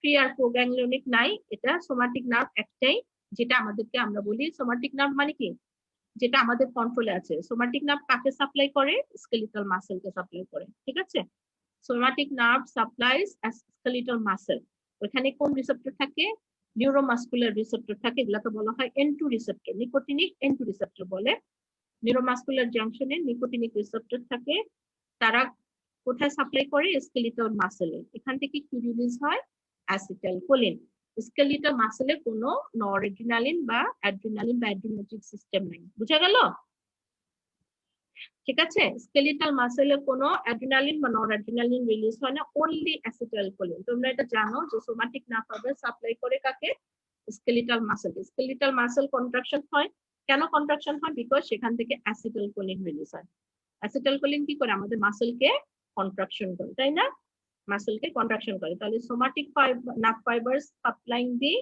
প্রি আর প্রোগ্যাংলিওনিক নাই, এটা সোমাটিক নার্ভ একটাই, যেটা আমাদেরকে আমরা বলি সোমাটিক নার্ভ মানে কি, যেটা আমাদের কন্ট্রোলে আছে। সোমাটিক নার্ভ কাকে সাপ্লাই করে? স্কেলিটাল মাসেলকে সাপ্লাই করে, ঠিক আছে? Somatic nerve supplies skeletal muscle. ওখানে কোন রিসেপ্টর থাকে? নিউরোমাসকুলার রিসেপ্টর থাকে, এগুলোকে বলা হয় N2 receptor, nicotinic N2 receptor বলে। নিউরোমাসকুলার জাংশনে নিকোটিনিক রিসেপ্টর থাকে, তারা কোথায় সাপ্লাই করে? স্কেলিটাল মাসেলে। এখান থেকে কি রিলিজ হয়? অ্যাসিটাইলকোলিন। স্কেলিটাল মাসেলে কোনো নরএড্রিনালিন বা অ্যাড্রিনালিন বা অ্যাড্রিনার্জিক সিস্টেম নাই, বুঝা গেল? ঠিক আছে, স্কেলিটাল মাসেলে কোনো অ্যাড্রিনালিন বা নরঅ্যাড্রিনালিন রিলিজ হয় না, অনলি অ্যাসিটাইলকোলিন। তোমরা এটা জানো যে সোমাটিক নার্ভ ফাইবার সাপ্লাই করে কাকে? Skeletal muscle. Skeletal muscle contraction হয়, কেন কন্ট্রাকশন হয়? বিকজ সেখান থেকে অ্যাসিটাইলকোলিন রিলিজ হয়। অ্যাসিটাইলকোলিন কি করে? আমাদের মাসেলকে কন্ট্রাকশন করে, তাই না? মাসেলকে কন্ট্রাকশন করে। তাহলে somatic nerve fibres supplying the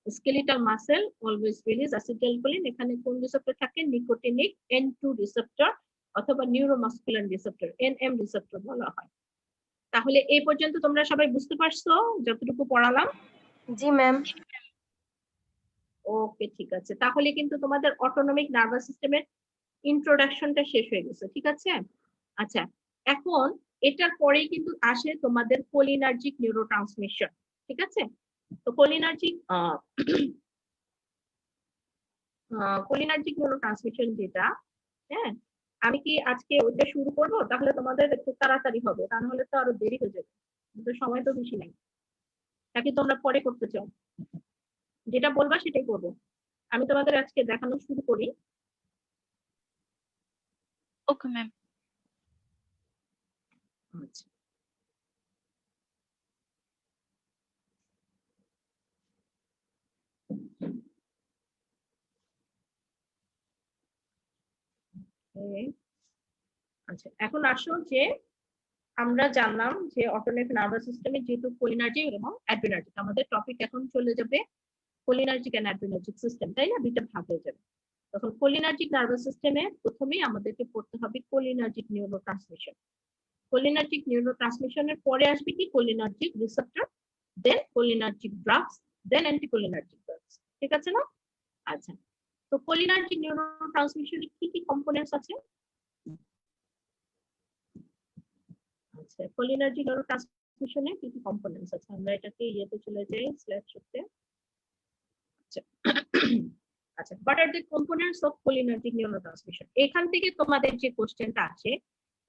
skeletal muscle always release acetylcholine. এখানে কোন রিসেপ্টর থাকে? নিকোটিনিক N2 রিসেপ্টর অথবা নিউরোমাসকুলার রিসেপ্টর, NM রিসেপ্টর বলা হয়। তাহলে এই পর্যন্ত তোমরা সবাই বুঝতে পারছো যতটুকু পড়ালাম? জি ম্যাম। ওকে, ঠিক আছে, তাহলে কিন্তু তোমাদের অটোনমিক নার্ভাস সিস্টেমের ইন্ট্রোডাকশনটা শেষ হয়ে গেছে, ঠিক আছে? আচ্ছা, এখন এটার পরেই কিন্তু আসে তোমাদের কোলিনার্জিক নিউরোট্রান্সমিশন, ঠিক আছে? তো কোলিনার্জিক কোলিনার্জিক নিউরোট্রান্সমিশন যেটা, হ্যাঁ, আমি কি আজকে ওইটা শুরু করব? তাহলে তোমাদের একটু তাড়াতাড়ি হবে, তা নাহলে তো আরো দেরি হয়ে যাবে, কিন্তু সময় তো বেশি নাই। নাকি তোমরা পরে করতে চাও? যেটা বলবা সেটাই করবো। আমি তোমাদের আজকে দেখানো শুরু করি। Okay ma'am. আচ্ছা, আচ্ছা, এখন আসো যে আমরা জানলাম যে অটোনমিক নার্ভাস সিস্টেমে যেহেতু কোলিনার্জিক এবং অ্যাড্রিনার্জিক, আমাদের টপিক এখন চলে যাবে কোলিনার্জিক এন্ড অ্যাড্রিনার্জিক সিস্টেম, তাই না? দুইটা ভাগ হয়ে যাবে। তখন কোলিনার্জিক নার্ভাস সিস্টেমে প্রথমেই আমাদেরকে পড়তে হবে কোলিনার্জিক নিউরোট্রান্সমিশন। কোলিনার্জিক নিউরোট্রান্সমিশনের পরে আসবে কি? কোলিনার্জিক রিসেপ্টর, দেন কোলিনার্জিক ড্রাগস, দেন অ্যান্টিকোলিনার্জিক ড্রাগস, ঠিক আছে না? আচ্ছা, তো কোলিনার্জিক নিউরোট্রান্সমিশনের কি কি কম্পোনেন্টস আছে? আচ্ছা, কোলিনার্জিক নিউরোট্রান্সমিশনে কি কি কম্পোনেন্টস আছে? আমরা এটাকে ইয়েতে চলে যাই, স্লাইড শোতে। আচ্ছা, আচ্ছা, what are the components of cholinergic neurotransmission? এখান থেকে তোমাদের যে কোশ্চেনটা আছে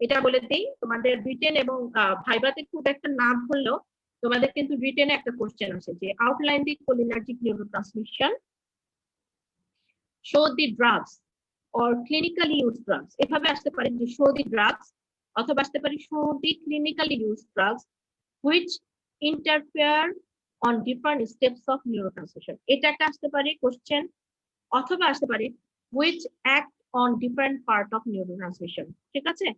এটা বলে দেই, তোমাদের রিটেন এবং ভাইভাতে খুব একটা না বললেও তোমাদের কিন্তু রিটেনে একটা কোশ্চেন আছে যে outline the cholinergic neurotransmission, show the drugs or clinically use drugs. এভাবে আসতে পারে যে শো দি ড্রাগস, অথবা আসতে পারে show the clinically use drugs which interfere on different steps of neurotransmission। এটা একটা আসতে পারে কোশ্চেন, অথবা আসতে পারে which act on different part of neurotransmission, ঠিক আছে?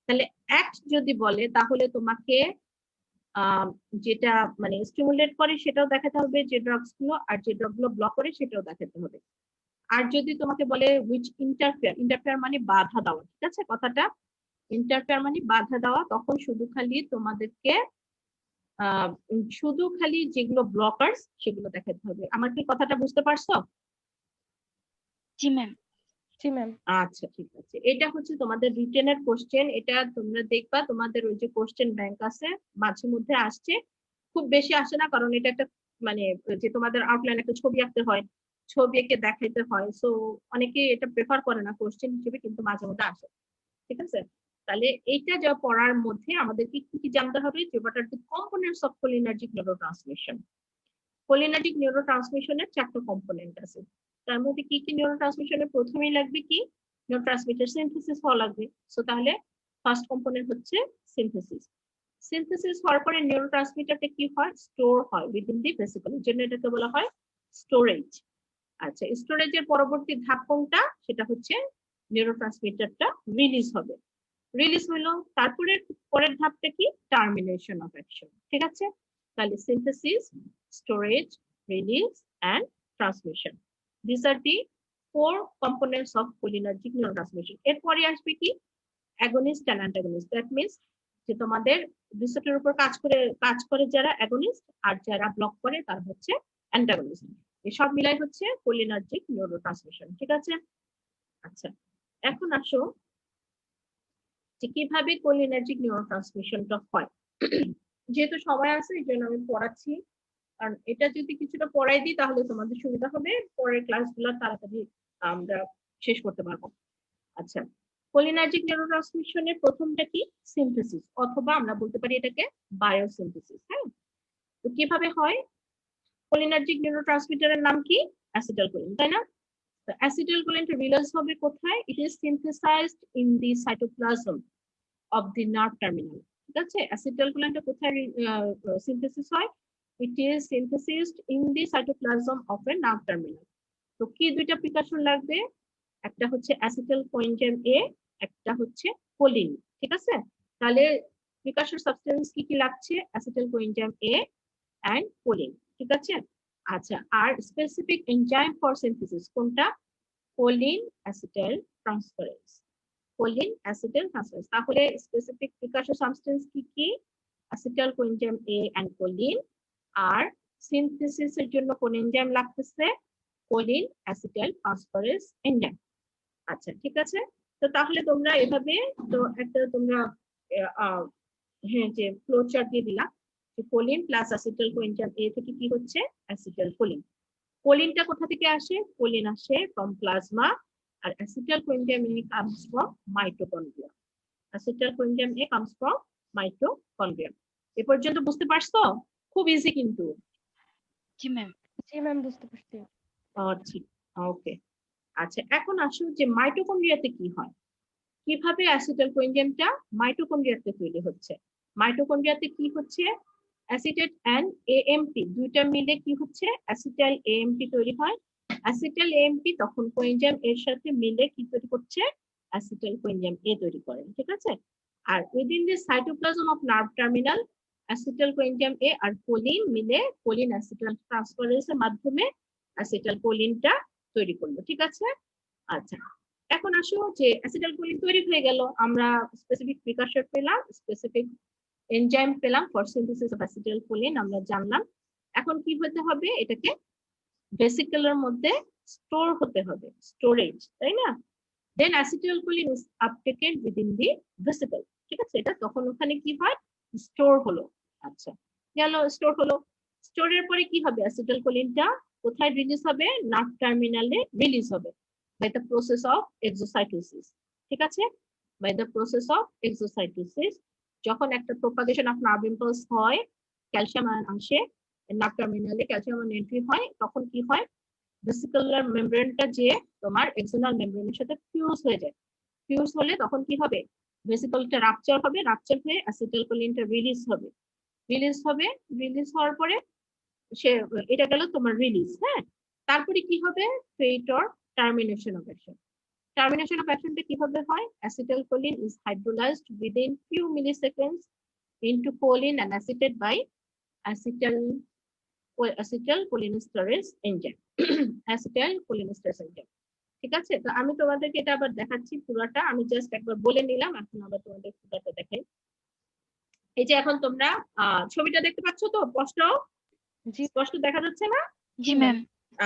তাহলে অ্যাক্ট যদি বলে তাহলে তোমাকে যেটা মানে স্টিমুলেট করে সেটাও দেখাতে হবে যে ড্রাগস গুলো, আর যে ড্রাগ গুলো ব্লক করে সেটাও দেখাতে হবে। আর যদি তোমাকে বলে which interfere, interfere মানে বাধা দেওয়া, ঠিক আছে কথাটা? ইন্টারফেয়ার মানে বাধা দেওয়া, তখন শুধু খালি তোমাদেরকে শুধু খালি যেগুলো ব্লকার্স সেগুলো দেখাতে হবে। আমার কি কথাটা বুঝতে পারছো? জি ম্যাম। জি ম্যাম। আচ্ছা, ঠিক আছে, এটা হচ্ছে তোমাদের রিটেনের কোশ্চেন। এটা তোমরা দেখবা তোমাদের ওই যে কোশ্চেন ব্যাংক আছে মাঝে মধ্যে আসছে, খুব বেশি আসে না, কারণ এটা একটা মানে যে তোমাদের আউটলাইন একটা ছবি আঁকতে হয়, ছবি এঁকে দেখাইতে হয়, সো অনেকে এটা প্রেফার করে না কোশ্চেন হিসেবে, কিন্তু মাঝে মধ্যে আসে, ঠিক আছে? তাহলে এইটা যা পড়ার মধ্যে আমাদেরকে কি কি জানতে হবে? যে what are the components of cholinergic neurotransmission। Cholinergic নিউরোট্রান্সমিশনের 4টা কম্পোনেন্ট আছে। তার মধ্যে কি কি নিউরোট্রান্সমিশনের প্রথমেই লাগবে কি? নিউরোট্রান্সমিটার সিনথেসিস হওয়া লাগবে। সো তাহলে ফার্স্ট কম্পোনেন্ট হচ্ছে সিনথেসিস। সিনথেসিস হওয়ার পরে নিউরোট্রান্সমিটারটা কি হয়? স্টোর হয় উইদিন দি ভেসিকল, এর জন্য এটাকে বলা হয় স্টোরেজ। আচ্ছা, স্টোরেজের পরবর্তী ধাপ কোনটা? সেটা হচ্ছে নিউরোট্রান্সমিটারটা রিলিজ হবে। রিলিজ হলো, তারপরে পরের ধাপটা কি? টার্মিনেশন অফ অ্যাকশন, ঠিক আছে? তাহলে synthesis, storage, release and transmission. These are the 4 components of cholinergic neurotransmission. এরপরে আসবে কি agonist and antagonist. That means যে তোমাদের রিসেপ্টরের উপর কাজ করে যারা অ্যাগোনিস্ট আর যারা ব্লক করে তারা হচ্ছে অ্যান্টাগনিস্ট। এই সব মিলাই হচ্ছে কোলিনার্জিক নিউরোট্রান্সমিশন। ঠিক আছে, আচ্ছা এখন আসো যে কিভাবে কোলিনার্জিক নিউরোট্রান্সমিশনটা হয়। যেহেতু সবাই আছে এই জন্য আমি পড়াচ্ছি, কারণ এটা যদি কিছুটা পড়াই দিই তাহলে তোমাদের সুবিধা হবে, পরের ক্লাসগুলো তাড়াতাড়ি আমরা শেষ করতে পারবো। আচ্ছা, কোলিনার্জিক নিউরোট্রান্সমিশনের প্রথমটা কি সিনথেসিস, অথবা আমরা বলতে পারি এটাকে বায়োসিনথেসিস। হ্যাঁ, তো কিভাবে হয়? কোলিনার্জিক নিউরোট্রান্সমিটারের নাম কি? অ্যাসিটাইলকোলিন, তাই না? তো অ্যাসিটাইলকোলিনটা রিলিজ হবে কোথায়? It is synthesised in the cytoplasm of the nerve terminal. ঠিক আছে, অ্যাসিটাইলকোলিনটা কোথায় সিনথেসিস হয়? It is synthesised in the cytoplasm of A nerve terminal. তো কি দুইটা প্রিকাশন লাগবে? একটা হচ্ছে অ্যাসিটাইল কোএনজাইম এ, একটা হচ্ছে কোলিন। ঠিক আছে, তাহলে প্রিকাশন সাবস্টেন্স কি কি লাগছে? Acetyl coenzyme A and choline. ঠিক আছে, আচ্ছা আর স্পেসিফিক এনজাইম ফর সিনথেসিস কোনটা? Choline acetyl transferase. Choline acetyl transferase. তাহলে স্পেসিফিক প্রিকাশন সাবস্টেন্স কি কি? Acetyl coenzyme A and choline. আর সিনথেসিসের জন্য কোন এনজাইম লাগতেছে? Choline acetyl transferase enzyme. আচ্ছা ঠিক আছে, তো তাহলে তোমরা এভাবে তো একটা তোমরা হ্যাঁ যে ফ্লো চার্ট দিয়ে দিলা যে choline plus acetyl coenzyme A থেকে কি হচ্ছে? Acetyl choline. কোলিনটা কোথা থেকে আসে? কোলিন আসে ফ্রম প্লাজমা, আর acetyl coenzyme A comes from mitochondria. Acetyl coenzyme A comes from mitochondria. এ পর্যন্ত বুঝতে পারছো? খুব ইজি কিন্তু। জি ম্যাম। জি ম্যাম, বুঝতে পারছি। ঠিক, ওকে। আচ্ছা এখন আসো যে মাইটোকন্ড্রিয়াতে কি হয়, কিভাবে অ্যাসিটাইল কোএনজাইমটা মাইটোকন্ড্রিয়াতে তৈরি হচ্ছে। মাইটোকন্ড্রিয়াতে কি হচ্ছে? অ্যাসিটেট এন্ড এএমপি দুইটা মিলে কি হচ্ছে? অ্যাসিটাইল এএমপি তৈরি হয়। অ্যাসিটাইল এএমপি তখন কোএনজাইম এর সাথে মিলে কি তৈরি করছে? অ্যাসিটাইল কোএনজাইম এ তৈরি করে। ঠিক আছে, আর within the cytoplasm of nerve terminal acetyl coenzyme A আর কোলিন মিলে কোলিন অ্যাসিটাইল ট্রান্সফারেজের মাধ্যমে অ্যাসিটাইল কোলিনটা তৈরি করলো। ঠিক আছে, আচ্ছা এখন আসো যে অ্যাসিটাইল কোলিন তৈরি হয়ে গেল, আমরা স্পেসিফিক প্রিকাশন পেলাম, স্পেসিফিক এনজাইম পেলাম for synthesis of acetyl choline আমরা জানলাম। এখন কি হতে হবে? এটাকে ভেসিকলের মধ্যে স্টোর হতে হবে, স্টোরেজ, তাই না? Then acetyl choline is uptaked within the vesicle. ঠিক আছে, এটা তখন ওখানে কি হয়? স্টোর হলো। আচ্ছা গেল, স্টোর হলো। স্টোরের পরে কি হবে? অ্যাসিটাইল কোলিনটা কোথায় রিলিজ হবে? নার্ভ টার্মিনালে রিলিজ হবে by the process of exocytosis. ঠিক আছে, by the process of exocytosis যখন একটা প্রোপাগেশন অফ নার্ভ ইম্পালস হয়, ক্যালসিয়াম আয়ন আসে নার্ভ টার্মিনালে, ক্যালসিয়াম আয়ন এন্ট্রি হয়, তখন কি হয়? ভেসিকুলার মেমব্রেনটা যে তোমার এক্সটার্নাল মেমব্রেনের সাথে ফিউজ হয়ে যায়। ফিউজ হলে তখন কি হবে? ভেসিকলটা রাপচার হবে, রাপচার হয়ে অ্যাসিটাইল কোলিনটা রিলিজ হবে। রিলিজ হবে, রিলিজ হওয়ার পরে সে এটা গেল তোমার রিলিজ। হ্যাঁ, তারপরে কি হবে? Fate or termination of action. Termination of অ্যাকশনটা কিভাবে হয়? Acetyl choline is hydrolysed within few milliseconds into choline and acetate by acetyl cholinesterase enzyme. Acetyl cholinesterase enzyme. ঠিক আছে, তো আমি তোমাদেরকে এটা আবার দেখাচ্ছি পুরোটা, আমি জাস্ট একবার বলে নিলাম, এখন আবার তোমাদের পুরোটা দেখাই। এই যে এখন তোমরা ছবিটা দেখতে পাচ্ছ তো? স্পষ্ট জি স্পষ্ট দেখা যাচ্ছে না? জি ম্যাম।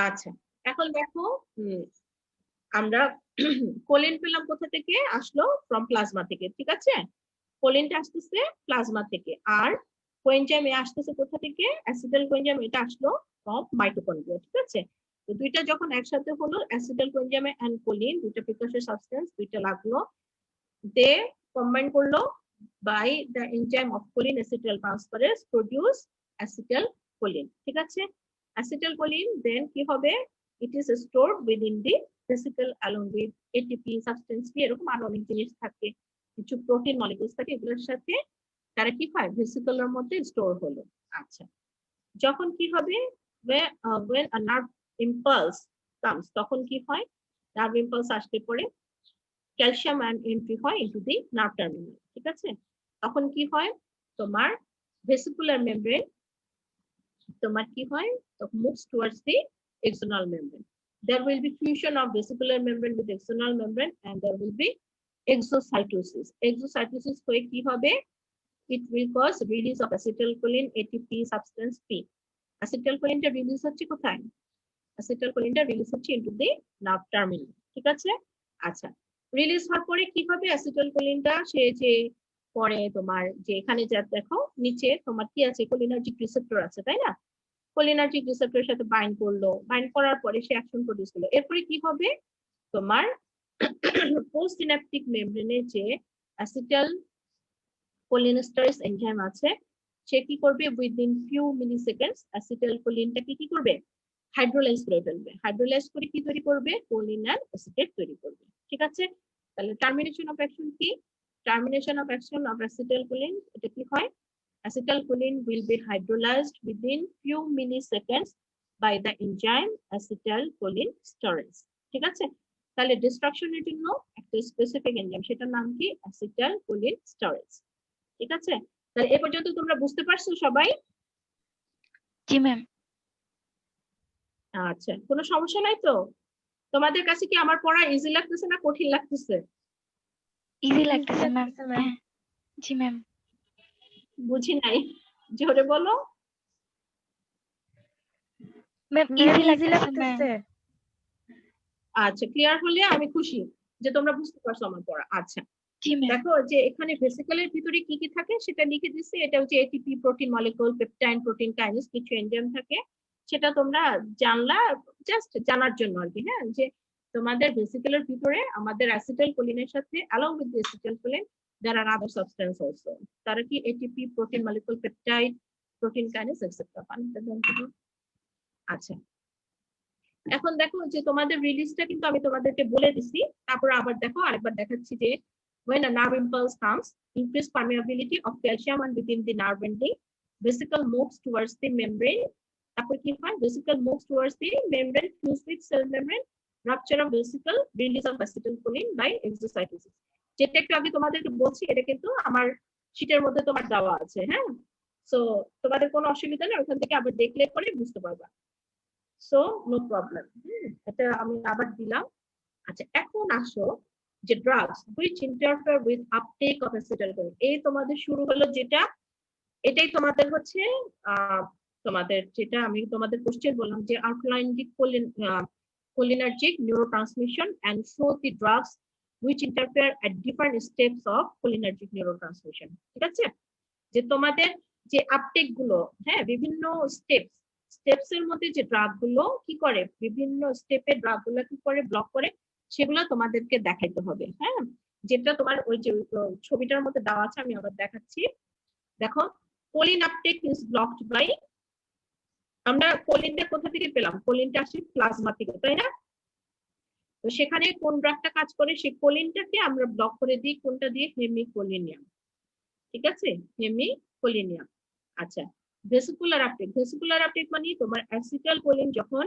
আচ্ছা এখন দেখো, আমরা কোলিন পেলাম কোথা থেকে? আসলো ফ্রম প্লাজমা থেকে। ঠিক আছে, কোলিনটা আসতেছে প্লাজমা থেকে, আর কোএনজাইম এ আসতেছে কোথা থেকে? অ্যাসিটাইল কোএনজাইম এটা আসলো ফ্রম মাইটোকন্ড্রিয়া। ঠিক আছে, তো দুইটা যখন একসাথে হলো, অ্যাসিটাইল কোএনজাইম এন্ড কোলিন দুইটা প্রিকাশন সাবস্টেন্স দুইটা লাগলো, দে কম্বাইন করলো by the enzyme of choline acetyl transferase produce acetyl choline. ঠিক আছে, অ্যাসিটাইল কোলিন দেন কি হবে? It is stored within the vesicle along with ATP substance, এরকম আরো অনেক জিনিস থাকে, কিছু প্রোটিন মলিকিউলস থাকে, এগুলোর সাথে তারা কি হয়? ভেসিকলের মধ্যে স্টোর হলো। আচ্ছা যখন কি হবে? when a nerve impulse comes তখন কি হয়? নার্ভ ইম্পালস আসলে পরে ক্যালসিয়াম আয়ন এন্ট্রি হয় ইনটু দি নার্ভ টার্মিনাল। ঠিক আছে, তখন কি হয়? তোমার ভেসিকুলার মেমব্রেন তোমার কি হয়? তখন moves towards the external membrane. There will be fusion of vesicular membrane with external membrane, and there will be exocytosis. Exocytosis হয়ে কি হবে? It will cause release of acetylcholine ATP substance P. Acetylcholineটা release হচ্ছে কোথায়? Acetylcholineটা release হচ্ছে into the nerve terminal. ঠিক আছে? আচ্ছা, রিলিজ হওয়ার পরে কি হবে? অ্যাসিটাইলকোলিনটা সে যে পরে তোমার যে এখানে যা দেখো নিচে তোমার কি আছে, কোলিনার্জিক রিসেপ্টর আছে, তাই না? কোলিনার্জিক রিসেপ্টরের সাথে বাইন্ড করলো, বাইন্ড করার পরে সে অ্যাকশন প্রডিউস করলো। এরপরে কি হবে? তোমার পোস্ট সিন্যাপটিক মেমব্রেনে যে অ্যাসিটাইল কোলিনেস্টারেজ এনজাইম আছে, সে কি করবে? উইদিন ফিউ মিলি সেকেন্ডস অ্যাসিটাইলকোলিনটাকে কি করবে? হাইড্রোলাইজ করে ফেলবে। হাইড্রোলাইজ করে কি তৈরি করবে? কোলিনাল অ্যাসিটেট তৈরি করবে। ঠিক আছে? তাহলে টার্মিনেশন অফ অ্যাকশন কি? Termination of action of acetylcholine, এটা কি হয়? Acetylcholine will be hydrolyzed within few milliseconds by the enzyme acetylcholinesterase. ঠিক আছে? তাহলে ডিস্ট্রাকশনের জন্য একটা স্পেসিফিক এনজাইম, সেটার নাম কি? acetylcholinesterase. ঠিক আছে? তাহলে এ পর্যন্ত তোমরা বুঝতে পারছো সবাই? জি ম্যাম। আচ্ছা, কোনো সমস্যা নাই তো? তোমাদের কাছে কি আমার পড়া ইজি লাগতেছে না কঠিন লাগতেছে? ইজি লাগতেছে ম্যাম। লাগতেছে, ম্যাম। জি ম্যাম। বুঝি নাই, জোরে বলো। ম্যাম ম্যাম ইজি ইজি লাগতেছে ম্যাম। লাগতেছে। আচ্ছা, ক্লিয়ার হলে আমি খুশি যে তোমরা বুঝতে পারছো আমার পড়া। আচ্ছা, জি ম্যাম। দেখো যে এখানে ভেসিকলের ভিতরে কি কি থাকে সেটা লিখে দিচ্ছি। এটা হচ্ছে ATP, protein molecule, peptide, protein kinase, কিছু এনজাইম থাকে। সেটা তোমরা জানলা জাস্ট জানার জন্য আর কি, হ্যাঁ, যে তোমাদের ভেসিকলের ভিতরে আমাদের অ্যাসিটাইলকোলিনের সাথে along with the acetylcholine there are other substance also. তারা কি ATP, protein molecule, peptide, protein kinase etcetera. আচ্ছা, এখন দেখো যে তোমাদের রিলিজটা কিন্তু আমি তোমাদেরকে বলে দিছি। তারপর আবার দেখো আরেকবার দেখাচ্ছি যে when a nerve impulse comes, increased permeability of calcium and within the nerve ending, vesicle moves towards the membrane. তারপর কি হয়? vesicle moves towards the membrane, fuse with cell membrane, rupture of vesicle, release of acetylcholine by exocytosis. যেটা একটু আগে তোমাদেরকে বলছি, এটা কিন্তু আমার শীটের মধ্যে তোমার দেওয়া আছে, হ্যাঁ। সো তোমাদের কোনো অসুবিধা নেই, ওখান থেকে আবার দেখলে পরে বুঝতে পারবা। সো নো প্রবলেম, এটা আমি আবার দিলাম। আচ্ছা, এখন আসো যে drugs which interfere with uptake of acetylcholine. এই তোমাদের শুরু হলো যেটা, এটাই তোমাদের হচ্ছে তোমাদের যেটা আমি তোমাদের কোশ্চেন বললাম যে alkalinergic cholinergic neurotransmission and show the drugs which interfere at different steps of cholinergic neurotransmission. ঠিক আছে? যে তোমাদের যে আপটেক গুলো, হ্যাঁ, বিভিন্ন স্টেপস এর মধ্যে যে ড্রাগ গুলো কি করে, বিভিন্ন স্টেপের ড্রাগ গুলো কি করে ব্লক করে, সেগুলো তোমাদেরকে দেখাইতে হবে, হ্যাঁ। যেটা তোমার ওই যে ছবিটার মধ্যে দেওয়া আছে, আমি আবার দেখাচ্ছি। দেখো, choline uptake is blocked by, আমরা কোলিনটা কোথা থেকে পেলাম? কোলিনটা আসে প্লাজমা থেকে, তাই না? তো সেখানে কোন ড্রাগটা কাজ করে? সেই কোলিনটাকে আমরা ব্লক করে দিই কোনটা দিয়ে? হেমিকোলিনিয়াম। ঠিক আছে? হেমিকোলিনিয়াম। আচ্ছা, ভেসিকুলার আপটেক। ভেসিকুলার আপটেক মানে তোমার অ্যাসিটাইলকোলিন যখন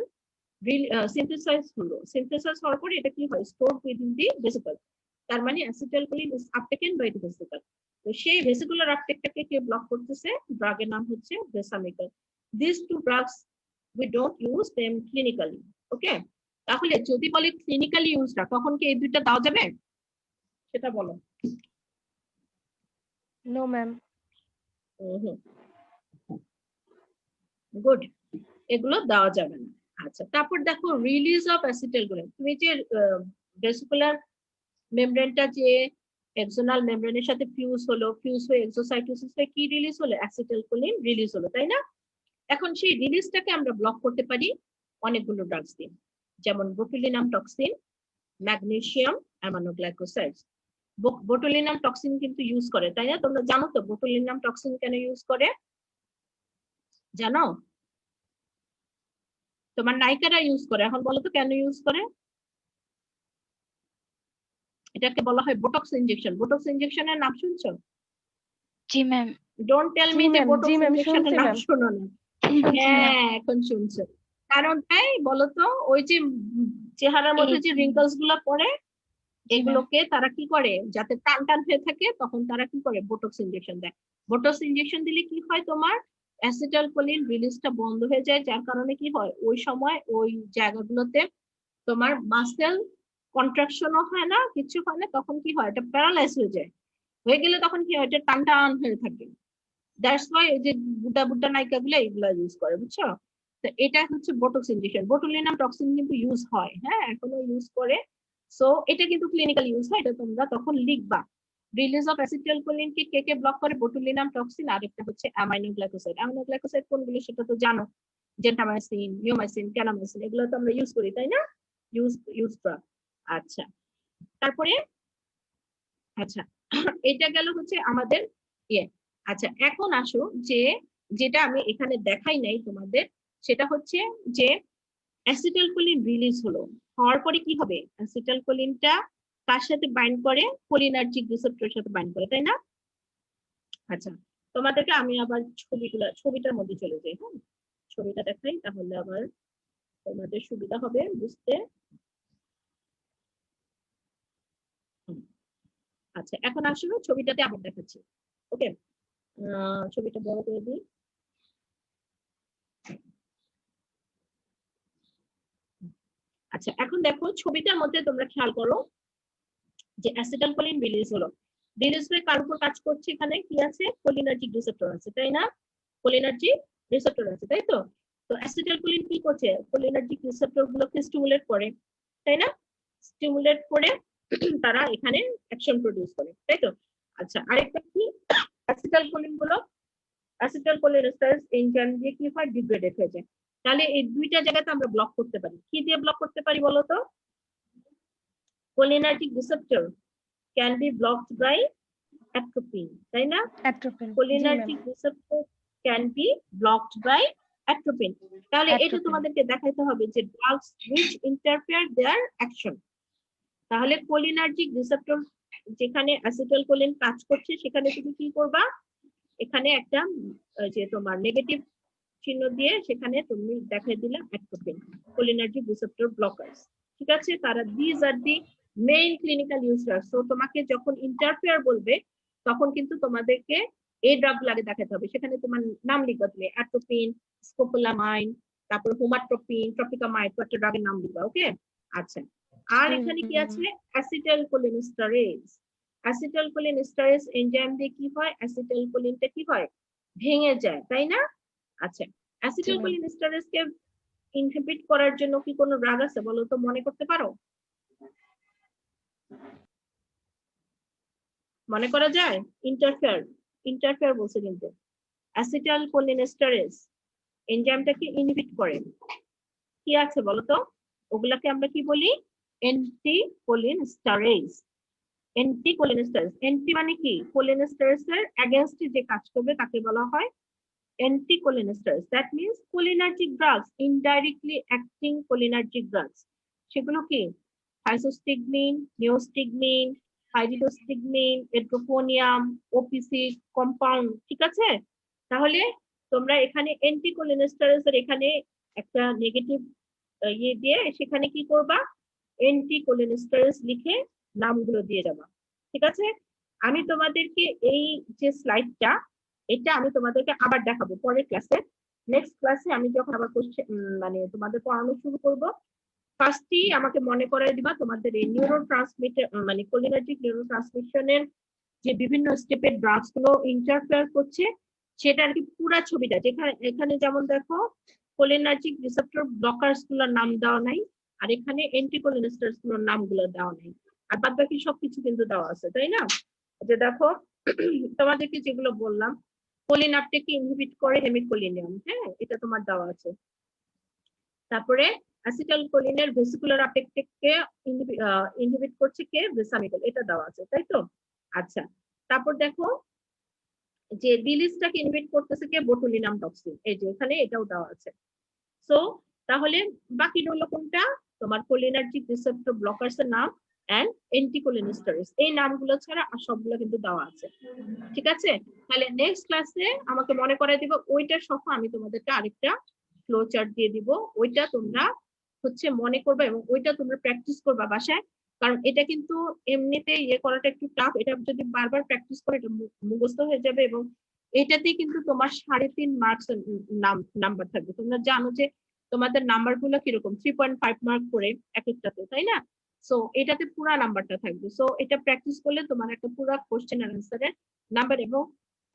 সিনথেসাইজ হলো, সিনথেসাইজ হওয়ার পরে এটা কি হয়? Stored within the vesicle. তার মানে acetylcholine is uptaken by the vesicle. তো সেই ভেসিকুলার আপটেকটাকে কে ব্লক করতেছে? ড্রাগের নাম হচ্ছে ভেসামিকল। These two drugs we don't use them clinically. ওকে, তাহলে যদি বলি ক্লিনিক্যালি ইউজটা, তখন কি এই দুইটা দেওয়া যাবে? সেটা বলো। No ma'am. গুড, এগুলো দেওয়া যাবে না। আচ্ছা, তারপর দেখো রিলিজ অফ অ্যাসিটাইলকোলিন। তুমি যে ভেসিকুলার মেমব্রেনটা যে এক্সোনাল মেমব্রেনের সাথে ফিউজ হলো, ফিউজ হয়ে এক্সোসাইটোসিস হয়ে কি রিলিজ হলো? অ্যাসিটাইলকোলিন রিলিজ হলো, তাই না? এখন সেই রিলিজটাকে আমরা ব্লক করতে পারি অনেকগুলো ড্রাগস দিয়ে, যেমন botulinum toxin, magnesium aminoglycosides. Botulinum toxin কিন্তু ইউজ করে, তাই না? তোমরা জানো তো বোটুলিনাম টক্সিন কেন ইউজ করে? জানো? তোমার নায়িকারা ইউজ করে, এখন বলো তো কেন ইউজ করে? এটাকে বলা হয় বোটক্স ইনজেকশন। বোটক্স ইনজেকশনের নাম শুনছো? জি ম্যাম। ডোন্ট টেল মি যে বোটক্স ইনজেকশনের নাম শোনো না। হ্যাঁ, এখন শুনছো। কারণ তাই বলতো, ওই যে চেহারার মধ্যে যে রিঙ্কলস গুলো পড়ে, এগুলোকে তারা কি করে? যাতে টান টান হয়ে থাকে, তখন তারা কি করে? বোটক্স ইনজেকশন দেয়। বোটক্স ইনজেকশন দিলে কি হয়? তোমার অ্যাসিটাইলকোলিন রিলিজটা বন্ধ হয়ে যায়, যার কারণে কি হয় ওই সময় ওই জায়গাগুলোতে তোমার মাসেল কন্ট্রাকশনও হয় না, কিছু হয় না, তখন কি হয় এটা প্যারালাইজ হয়ে গেলে তখন কি হয় এটা টান টান হয়ে থাকে। দ্যাটস ওয়াই এই যে বুড্ডা বুড্ডা নায়িকা গুলো এগুলা ইউজ করে, বুঝছো? তো এটা হচ্ছে বোটক্স ইনজেকশন। বোটুলিনাম টক্সিন কিন্তু ইউজ হয়, হ্যাঁ এখনো ইউজ করে। সো এটা কিন্তু ক্লিনিক্যাল ইউজ হয়, এটা তোমরা তখন লিখবা। Release of acetylcholine K K block করে? বোটুলিনাম টক্সিন, আর একটা হচ্ছে অ্যামাইনোগ্লাইকোসাইড। অ্যামাইনোগ্লাইকোসাইড কোনগুলো সেটা তো জানো, জেন্টামাইসিন, নিওমাইসিন, ক্যানামাইসিন, এগুলো তো আমরা ইউজ করি, তাই না? Use drug. আচ্ছা, তারপরে আচ্ছা এটা গেল হচ্ছে আমাদের ইয়ে। আচ্ছা এখন আসো যে যেটা আমি এখানে দেখাই নাই তোমাদের, সেটা হচ্ছে যে অ্যাসিটাইলকোলিন রিলিজ হলো, হওয়ার পরে কি হবে? অ্যাসিটাইলকোলিনটা কার সাথে বাইন্ড করে? কোলিনার্জিক রিসেপ্টরের সাথে বাইন্ড করে, তাই না? আচ্ছা, তোমাদেরকে আমি আবার ছবিটার মধ্যে চলে যাই, হ্যাঁ ছবিটা দেখাই, তাহলে আবার তোমাদের সুবিধা হবে বুঝতে। আচ্ছা এখন আসলে ছবিটাতে আবার দেখাচ্ছি। ওকে, ছবিটা বড় করে দিই। আচ্ছা এখন দেখো ছবিটার মধ্যে তোমরা খেয়াল করো যে অ্যাসিটাইলকোলিন রিলিজ হলো, রিলিজ হয়ে কার উপর কাজ করছে? এখানে কি আছে? কোলিনার্জিক রিসেপ্টর আছে, তাই না? কোলিনার্জিক রিসেপ্টর আছে, তাই তো? তো অ্যাসিটাইলকোলিন কি করছে? কোলিনার্জিক রিসেপ্টর গুলোকে স্টিমুলেট করে, তাই না? স্টিমুলেট করে তারা এখানে অ্যাকশন প্রডিউস করে, তাই তো? আচ্ছা আরেকটা কি, অ্যাসিটাইলকোলিনেস্টারেজ এনজাইম দিয়ে কি হয়? ডিগ্রেডেড হয়ে যায়। তাহলে এই দুইটা জায়গাতে আমরা ব্লক করতে পারি। কি দিয়ে ব্লক করতে পারি বলো তো? Cholinergic receptor can be blocked by atropine, তাই না? অ্যাট্রোপিন। জি ma'am. Cholinergic receptor can be blocked by atropine। তাহলে এটা Atropine. তোমাদেরকে দেখাইতে হবে যে drugs which interfere their action। তাহলে কোলিনার্জিক রিসেপ্টর যেখানে অ্যাসিটাইলকোলিন কাজ করছে সেখানে তুমি কি করবা? এখানে একটা যে তোমার নেগেটিভ চিহ্ন দিয়ে সেখানে তুমি দেখাই দিলে atropine, কোলিনার্জিক রিসেপ্টর ব্লকার্স। ঠিক আছে, তারা this are the main clinical user. So তোমাকে যখন ইন্টারফেয়ার বলবে তখন কিন্তু তোমাদেরকে এই ড্রাগ লাগে দেখাতে হবে, সেখানে তোমার নাম লিখবা, তুমি অ্যাট্রোপিন, স্কোপোলামাইন, তারপর হুমাট্রোপিন, ট্রপিকামাইড, তো একটা ড্রাগের নাম লিখবা। ওকে, আচ্ছা আর এখানে কি আছে? অ্যাসিটাইলকোলিনেস্টারেজ। অ্যাসিটাইলকোলিনেস্টারেজ এনজাইম দিয়ে কি হয়? অ্যাসিটাইলকোলিনটা কি হয়? ভেঙে যায়, তাই না? আচ্ছা, অ্যাসিটাইলকোলিনেস্টারেজকে ইনহিবিট করার জন্য কি কোনো ড্রাগ আছে বলো তো, মনে করতে পারো? মনে করা যায়? ইন্টারফেয়ার বলছে কিন্তু অ্যাসিটাইলকোলিনেস্টারেজ এনজাইমটাকে ইনহিবিট করে। কি আছে বলো তো? ওগুলাকে আমরা কি বলি? অ্যান্টিকোলিনেস্টারেজ। অ্যান্টিকোলিনেস্টারেজ, অ্যান্টি মানে কি? কোলিনেস্টারেজ এর এগেইনস্টে যে কাজ করবে তাকে বলা হয় anticholinesterase. That means cholinergic drugs, indirectly acting cholinergic drugs. সেগুলো কি? Physostigmine, neostigmine, pyridostigmine, edrophonium, OPC compound. ঠিক আছে, তাহলে তোমরা এখানে অ্যান্টিকোলিনেস্টারেজ এর এখানে একটা নেগেটিভ ইয়ে দিয়ে সেখানে কি করবা? অ্যান্টিকোলিনেস্টারেজ লিখে নামগুলো দিয়ে যাবা। ঠিক আছে, আমি তোমাদেরকে এই যে স্লাইডটা, এটা আমি তোমাদেরকে আবার দেখাবো পরের ক্লাসে। নেক্সট ক্লাসে আমি যখন আবার মানে তোমাদের পড়ানো শুরু করব, ফার্স্টই আমাকে মনে করাই দিবা তোমাদের এই নিউরোট্রান্সমিটার মানে কোলিনার্জিক নিউরোট্রান্সমিশনের যে বিভিন্ন স্টেপের ড্রাগস গুলো ইন্টারফেয়ার করছে সেটা আর কি পুরা ছবিটা। যেখানে এখানে যেমন দেখো কোলিনার্জিক রিসেপ্টর ব্লকার্স গুলোর নাম দেওয়া নাই, আর এখানে অ্যান্টিকোলিনেস্টার্স গুলোর নামগুলো দেওয়া নাই, আর বাদ বাকি সবকিছু কিন্তু দেওয়া আছে, তাই না? যে দেখো তোমাদেরকে যেগুলো বললাম, কোলিন আপটেককে ইনহিবিট করে হেমিকোলিনিয়াম, হ্যাঁ এটা তোমার দেওয়া আছে। তারপরে অ্যাসিটাইলকোলিনের ভেসিকুলার আপটেককে ইনহিবিট করছে কে? বেসামিকল, এটা দেওয়া আছে, তাই তো? আচ্ছা, তারপর দেখো যে রিলিজটাকে ইনহিবিট করতেছে কে? বোটুলিনাম টক্সিন, এই যে এখানে এটাও দেওয়া আছে। সো তাহলে বাকি হলো কোনটা? তোমার কোলিনার্জিক রিসেপ্টর ব্লকারস এর নাম এন্ড অ্যান্টিকোলিনেস্টারেজ, এই নামগুলো ছাড়া আর সবগুলো কিন্তু দেওয়া আছে। ঠিক আছে, তাহলে নেক্সট ক্লাসে আমাকে মনে করাই দিব ওইটা সহ আমি তোমাদেরকে আরেকটা ফ্লো চার্ট দিয়ে দিব, ওইটা তোমরা হচ্ছে মনে করবে এবং ওইটা তোমরা প্র্যাকটিস করবা বাসায়। কারণ এটা কিন্তু এমনিতে ইয়ে করাটা একটু টাফ, এটা যদি বারবার প্র্যাকটিস করে এটা মুখস্থ হয়ে যাবে এবং এটাতে কিন্তু তোমার 3.5 মার্কস নাম্বার থাকবে। তোমরা জানো যে তোমাদের নাম্বার গুলো কিরকম 3.5 মার্ক করে এক একটাতে, তাই না? সো এটাতে পুরো নাম্বারটা থাকবে। সো এটা প্র্যাকটিস করলে তোমার একটা পুরো কোশ্চেন আর অ্যান্সারের নাম্বার, এবং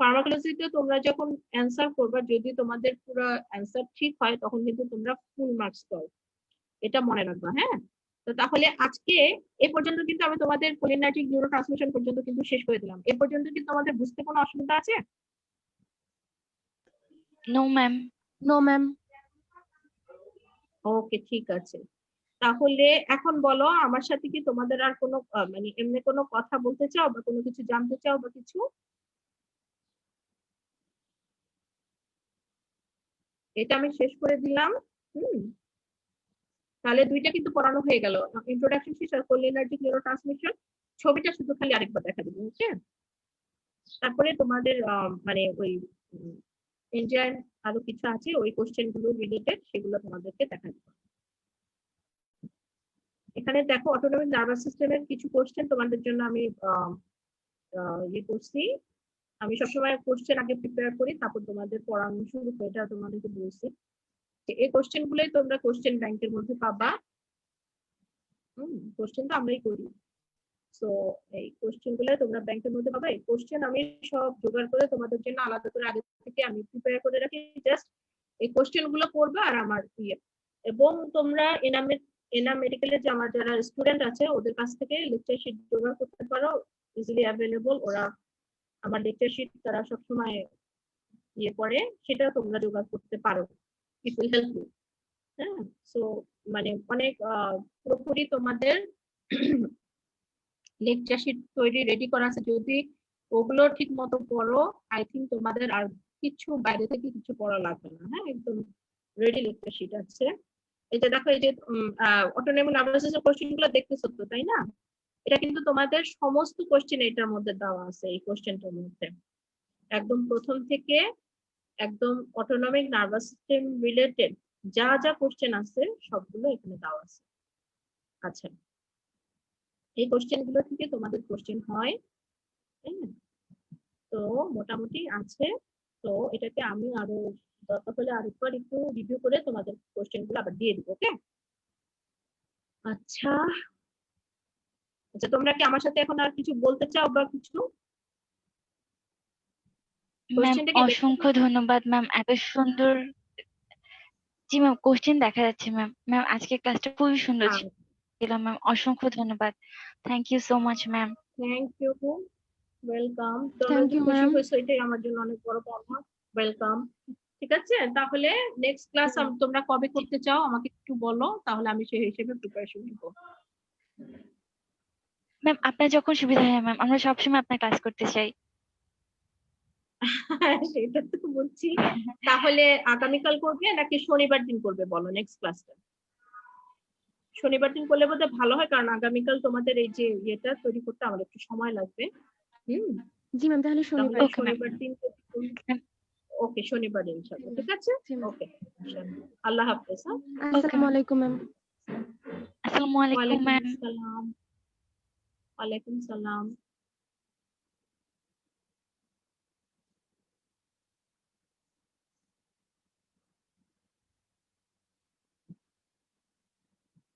ফার্মাকোলজিতে তোমরা যখন অ্যান্সার করবা যদি তোমাদের পুরো অ্যান্সার ঠিক হয় তখন কিন্তু তোমরা ফুল মার্কস পাও, এটা মনে রাখবা। হ্যাঁ, তো তাহলে আজকে এ পর্যন্ত কিন্তু আমি তোমাদের কোলিনার্জিক নিউরো ট্রান্সমিশন পর্যন্ত কিন্তু শেষ করে দিলাম। এ পর্যন্ত কি তোমাদের বুঝতে কোনো অসুবিধা আছে? No ma'am. No ma'am. Okay, ঠিক আছে। তাহলে এখন বলো আমার সাথে কি তোমাদের আর কোনো মানে এমনি কোনো কথা বলতে চাও বা কোনো কিছু জানতে চাও বা কিছু? এটা আমি শেষ করে দিলাম। হুম, তাহলে দুইটা কিন্তু পড়ানো হয়ে গেল, ইন্ট্রোডাকশন শেষ আর কোলিনার্জিক নিউরো ট্রান্সমিশন। ছবিটা শুধু খালি আরেকবার দেখা দিবো, ওকে? তারপরে তোমাদের মানে ওই এনজাইম আরো কিছু আছে ওই কোশ্চেন গুলো রিলেটেড, সেগুলো তোমাদেরকে দেখা দিবো। এখানে দেখো অটোনমিক নার্ভাস সিস্টেমের কিছু কোশ্চেন তোমাদের জন্য আমি ইয়ে করছি। আমি সবসময় কোশ্চেন আগে প্রিপেয়ার করি, তারপর তোমাদের পড়ানো শুরু করে, এটা তোমাদেরকে বলছি। এই কোশ্চেন গুলোই তোমরা কোশ্চেন ব্যাংকের মধ্যে পাবা। কোশ্চেন তো আমরাই করি। সো এই কোশ্চেন গুলো তোমরা ব্যাংকের মধ্যে পাবা। এই কোশ্চেন আমি সব জোগাড় করে তোমাদের জন্য আলাদা করে আগে থেকে আমি প্রিপেয়ার করে রাখি। জাস্ট এই কোশ্চেন গুলো করবে আর আমার ইয়ে, এবং তোমরা এনাম মেডিকেলের যে আমার যারা স্টুডেন্ট আছে ওদের কাছ থেকে লেকচার শিট জোগাড় করতে পারো, ইজিলি অ্যাভেলেবল। ওরা আমার লেকচার শিট তারা সবসময় ইয়ে করে, সেটা তোমরা জোগাড় করতে পারো। It will help you. হ্যাঁ, সো মানে অনেক পুরোপুরি তোমাদের লেকচার শিট তৈরি রেডি করা আছে। যদি ওগুলো ঠিক মতো পড়ো, আই থিঙ্ক তোমাদের আর কিছু বাইরে থেকে কিছু পড়া লাগবে না। হ্যাঁ, একদম রেডি লেকচার শিট আছে। এটা দেখো, এই যে অটোনমিক নার্ভাস সিস্টেম কোশ্চেন গুলো দেখতেছো তো, তাই না? এটা কিন্তু তোমাদের সমস্ত কোশ্চেন এটার মধ্যে দেওয়া আছে। এই কোশ্চেনটার মধ্যে একদম প্রথম থেকে একদম অটোনমিক নার্ভাস সিস্টেম রিলেটেড যা যা কোশ্চেন আছে সবগুলো এখানে দেওয়া আছে। আচ্ছা, এই কোশ্চেন গুলো থেকে তোমাদের কোশ্চেন হয়, তাই না? তো মোটামুটি আছে। তো এটাকে আমি আরো দরকার হলে আরেকবার একটু রিভিউ করে তোমাদের কোশ্চেন গুলো আবার দিয়ে দিব, ওকে? আচ্ছা আচ্ছা, তোমরা কি আমার সাথে এখন আর কিছু বলতে চাও বা কিছু? ম্যাম কোশ্চেনটা কি অসংখ্য ধন্যবাদ ম্যাম, এত সুন্দর। জি ম্যাম, কোশ্চেন দেখা যাচ্ছে ম্যাম। ম্যাম আজকে ক্লাসটা খুবই সুন্দর ছিল ম্যাম, অসংখ্য ধন্যবাদ। Thank you so much ma'am. Thank you, welcome. তোমরা থ্যাংক যে ইউ খুশি ম্যাম। হয়েছো এটাই আমার জন্য অনেক বড় পাওনা। ওয়েলকাম। ঠিক আছে, তাহলে নেক্সট ক্লাস তোমরা কবে করতে চাও আমাকে একটু বলো, তাহলে আমি সেই হিসেবে প্রিপারেশন নিব। ম্যাম আপনার যখন সুবিধা হয় ম্যাম, আমরা সবসময় আপনার ক্লাস করতে চাই। সেটা তো বলছি। তাহলে আগামীকাল করবে নাকি শনিবার দিন করবে বলো নেক্সট ক্লাসটা? শনিবার দিন করলে বোধহয় ভালো হয়, কারণ আগামীকাল তোমাদের এই যে ইয়েটা তৈরি করতে আমার একটু সময় লাগবে। জি ম্যাম, তাহলে শনিবার। Okay ma'am. শনিবার দিন। ওকে, শনিবার দিন ইনশাআল্লাহ। ঠিক আছে, ওকে, আল্লাহ হাফেজ। হ্যাঁ, আসসালামু আলাইকুম ম্যাম। আসসালামু আলাইকুম ওয়ালাইকুম ম্যাম। আসসালাম। ওয়ালাইকুম সালাম।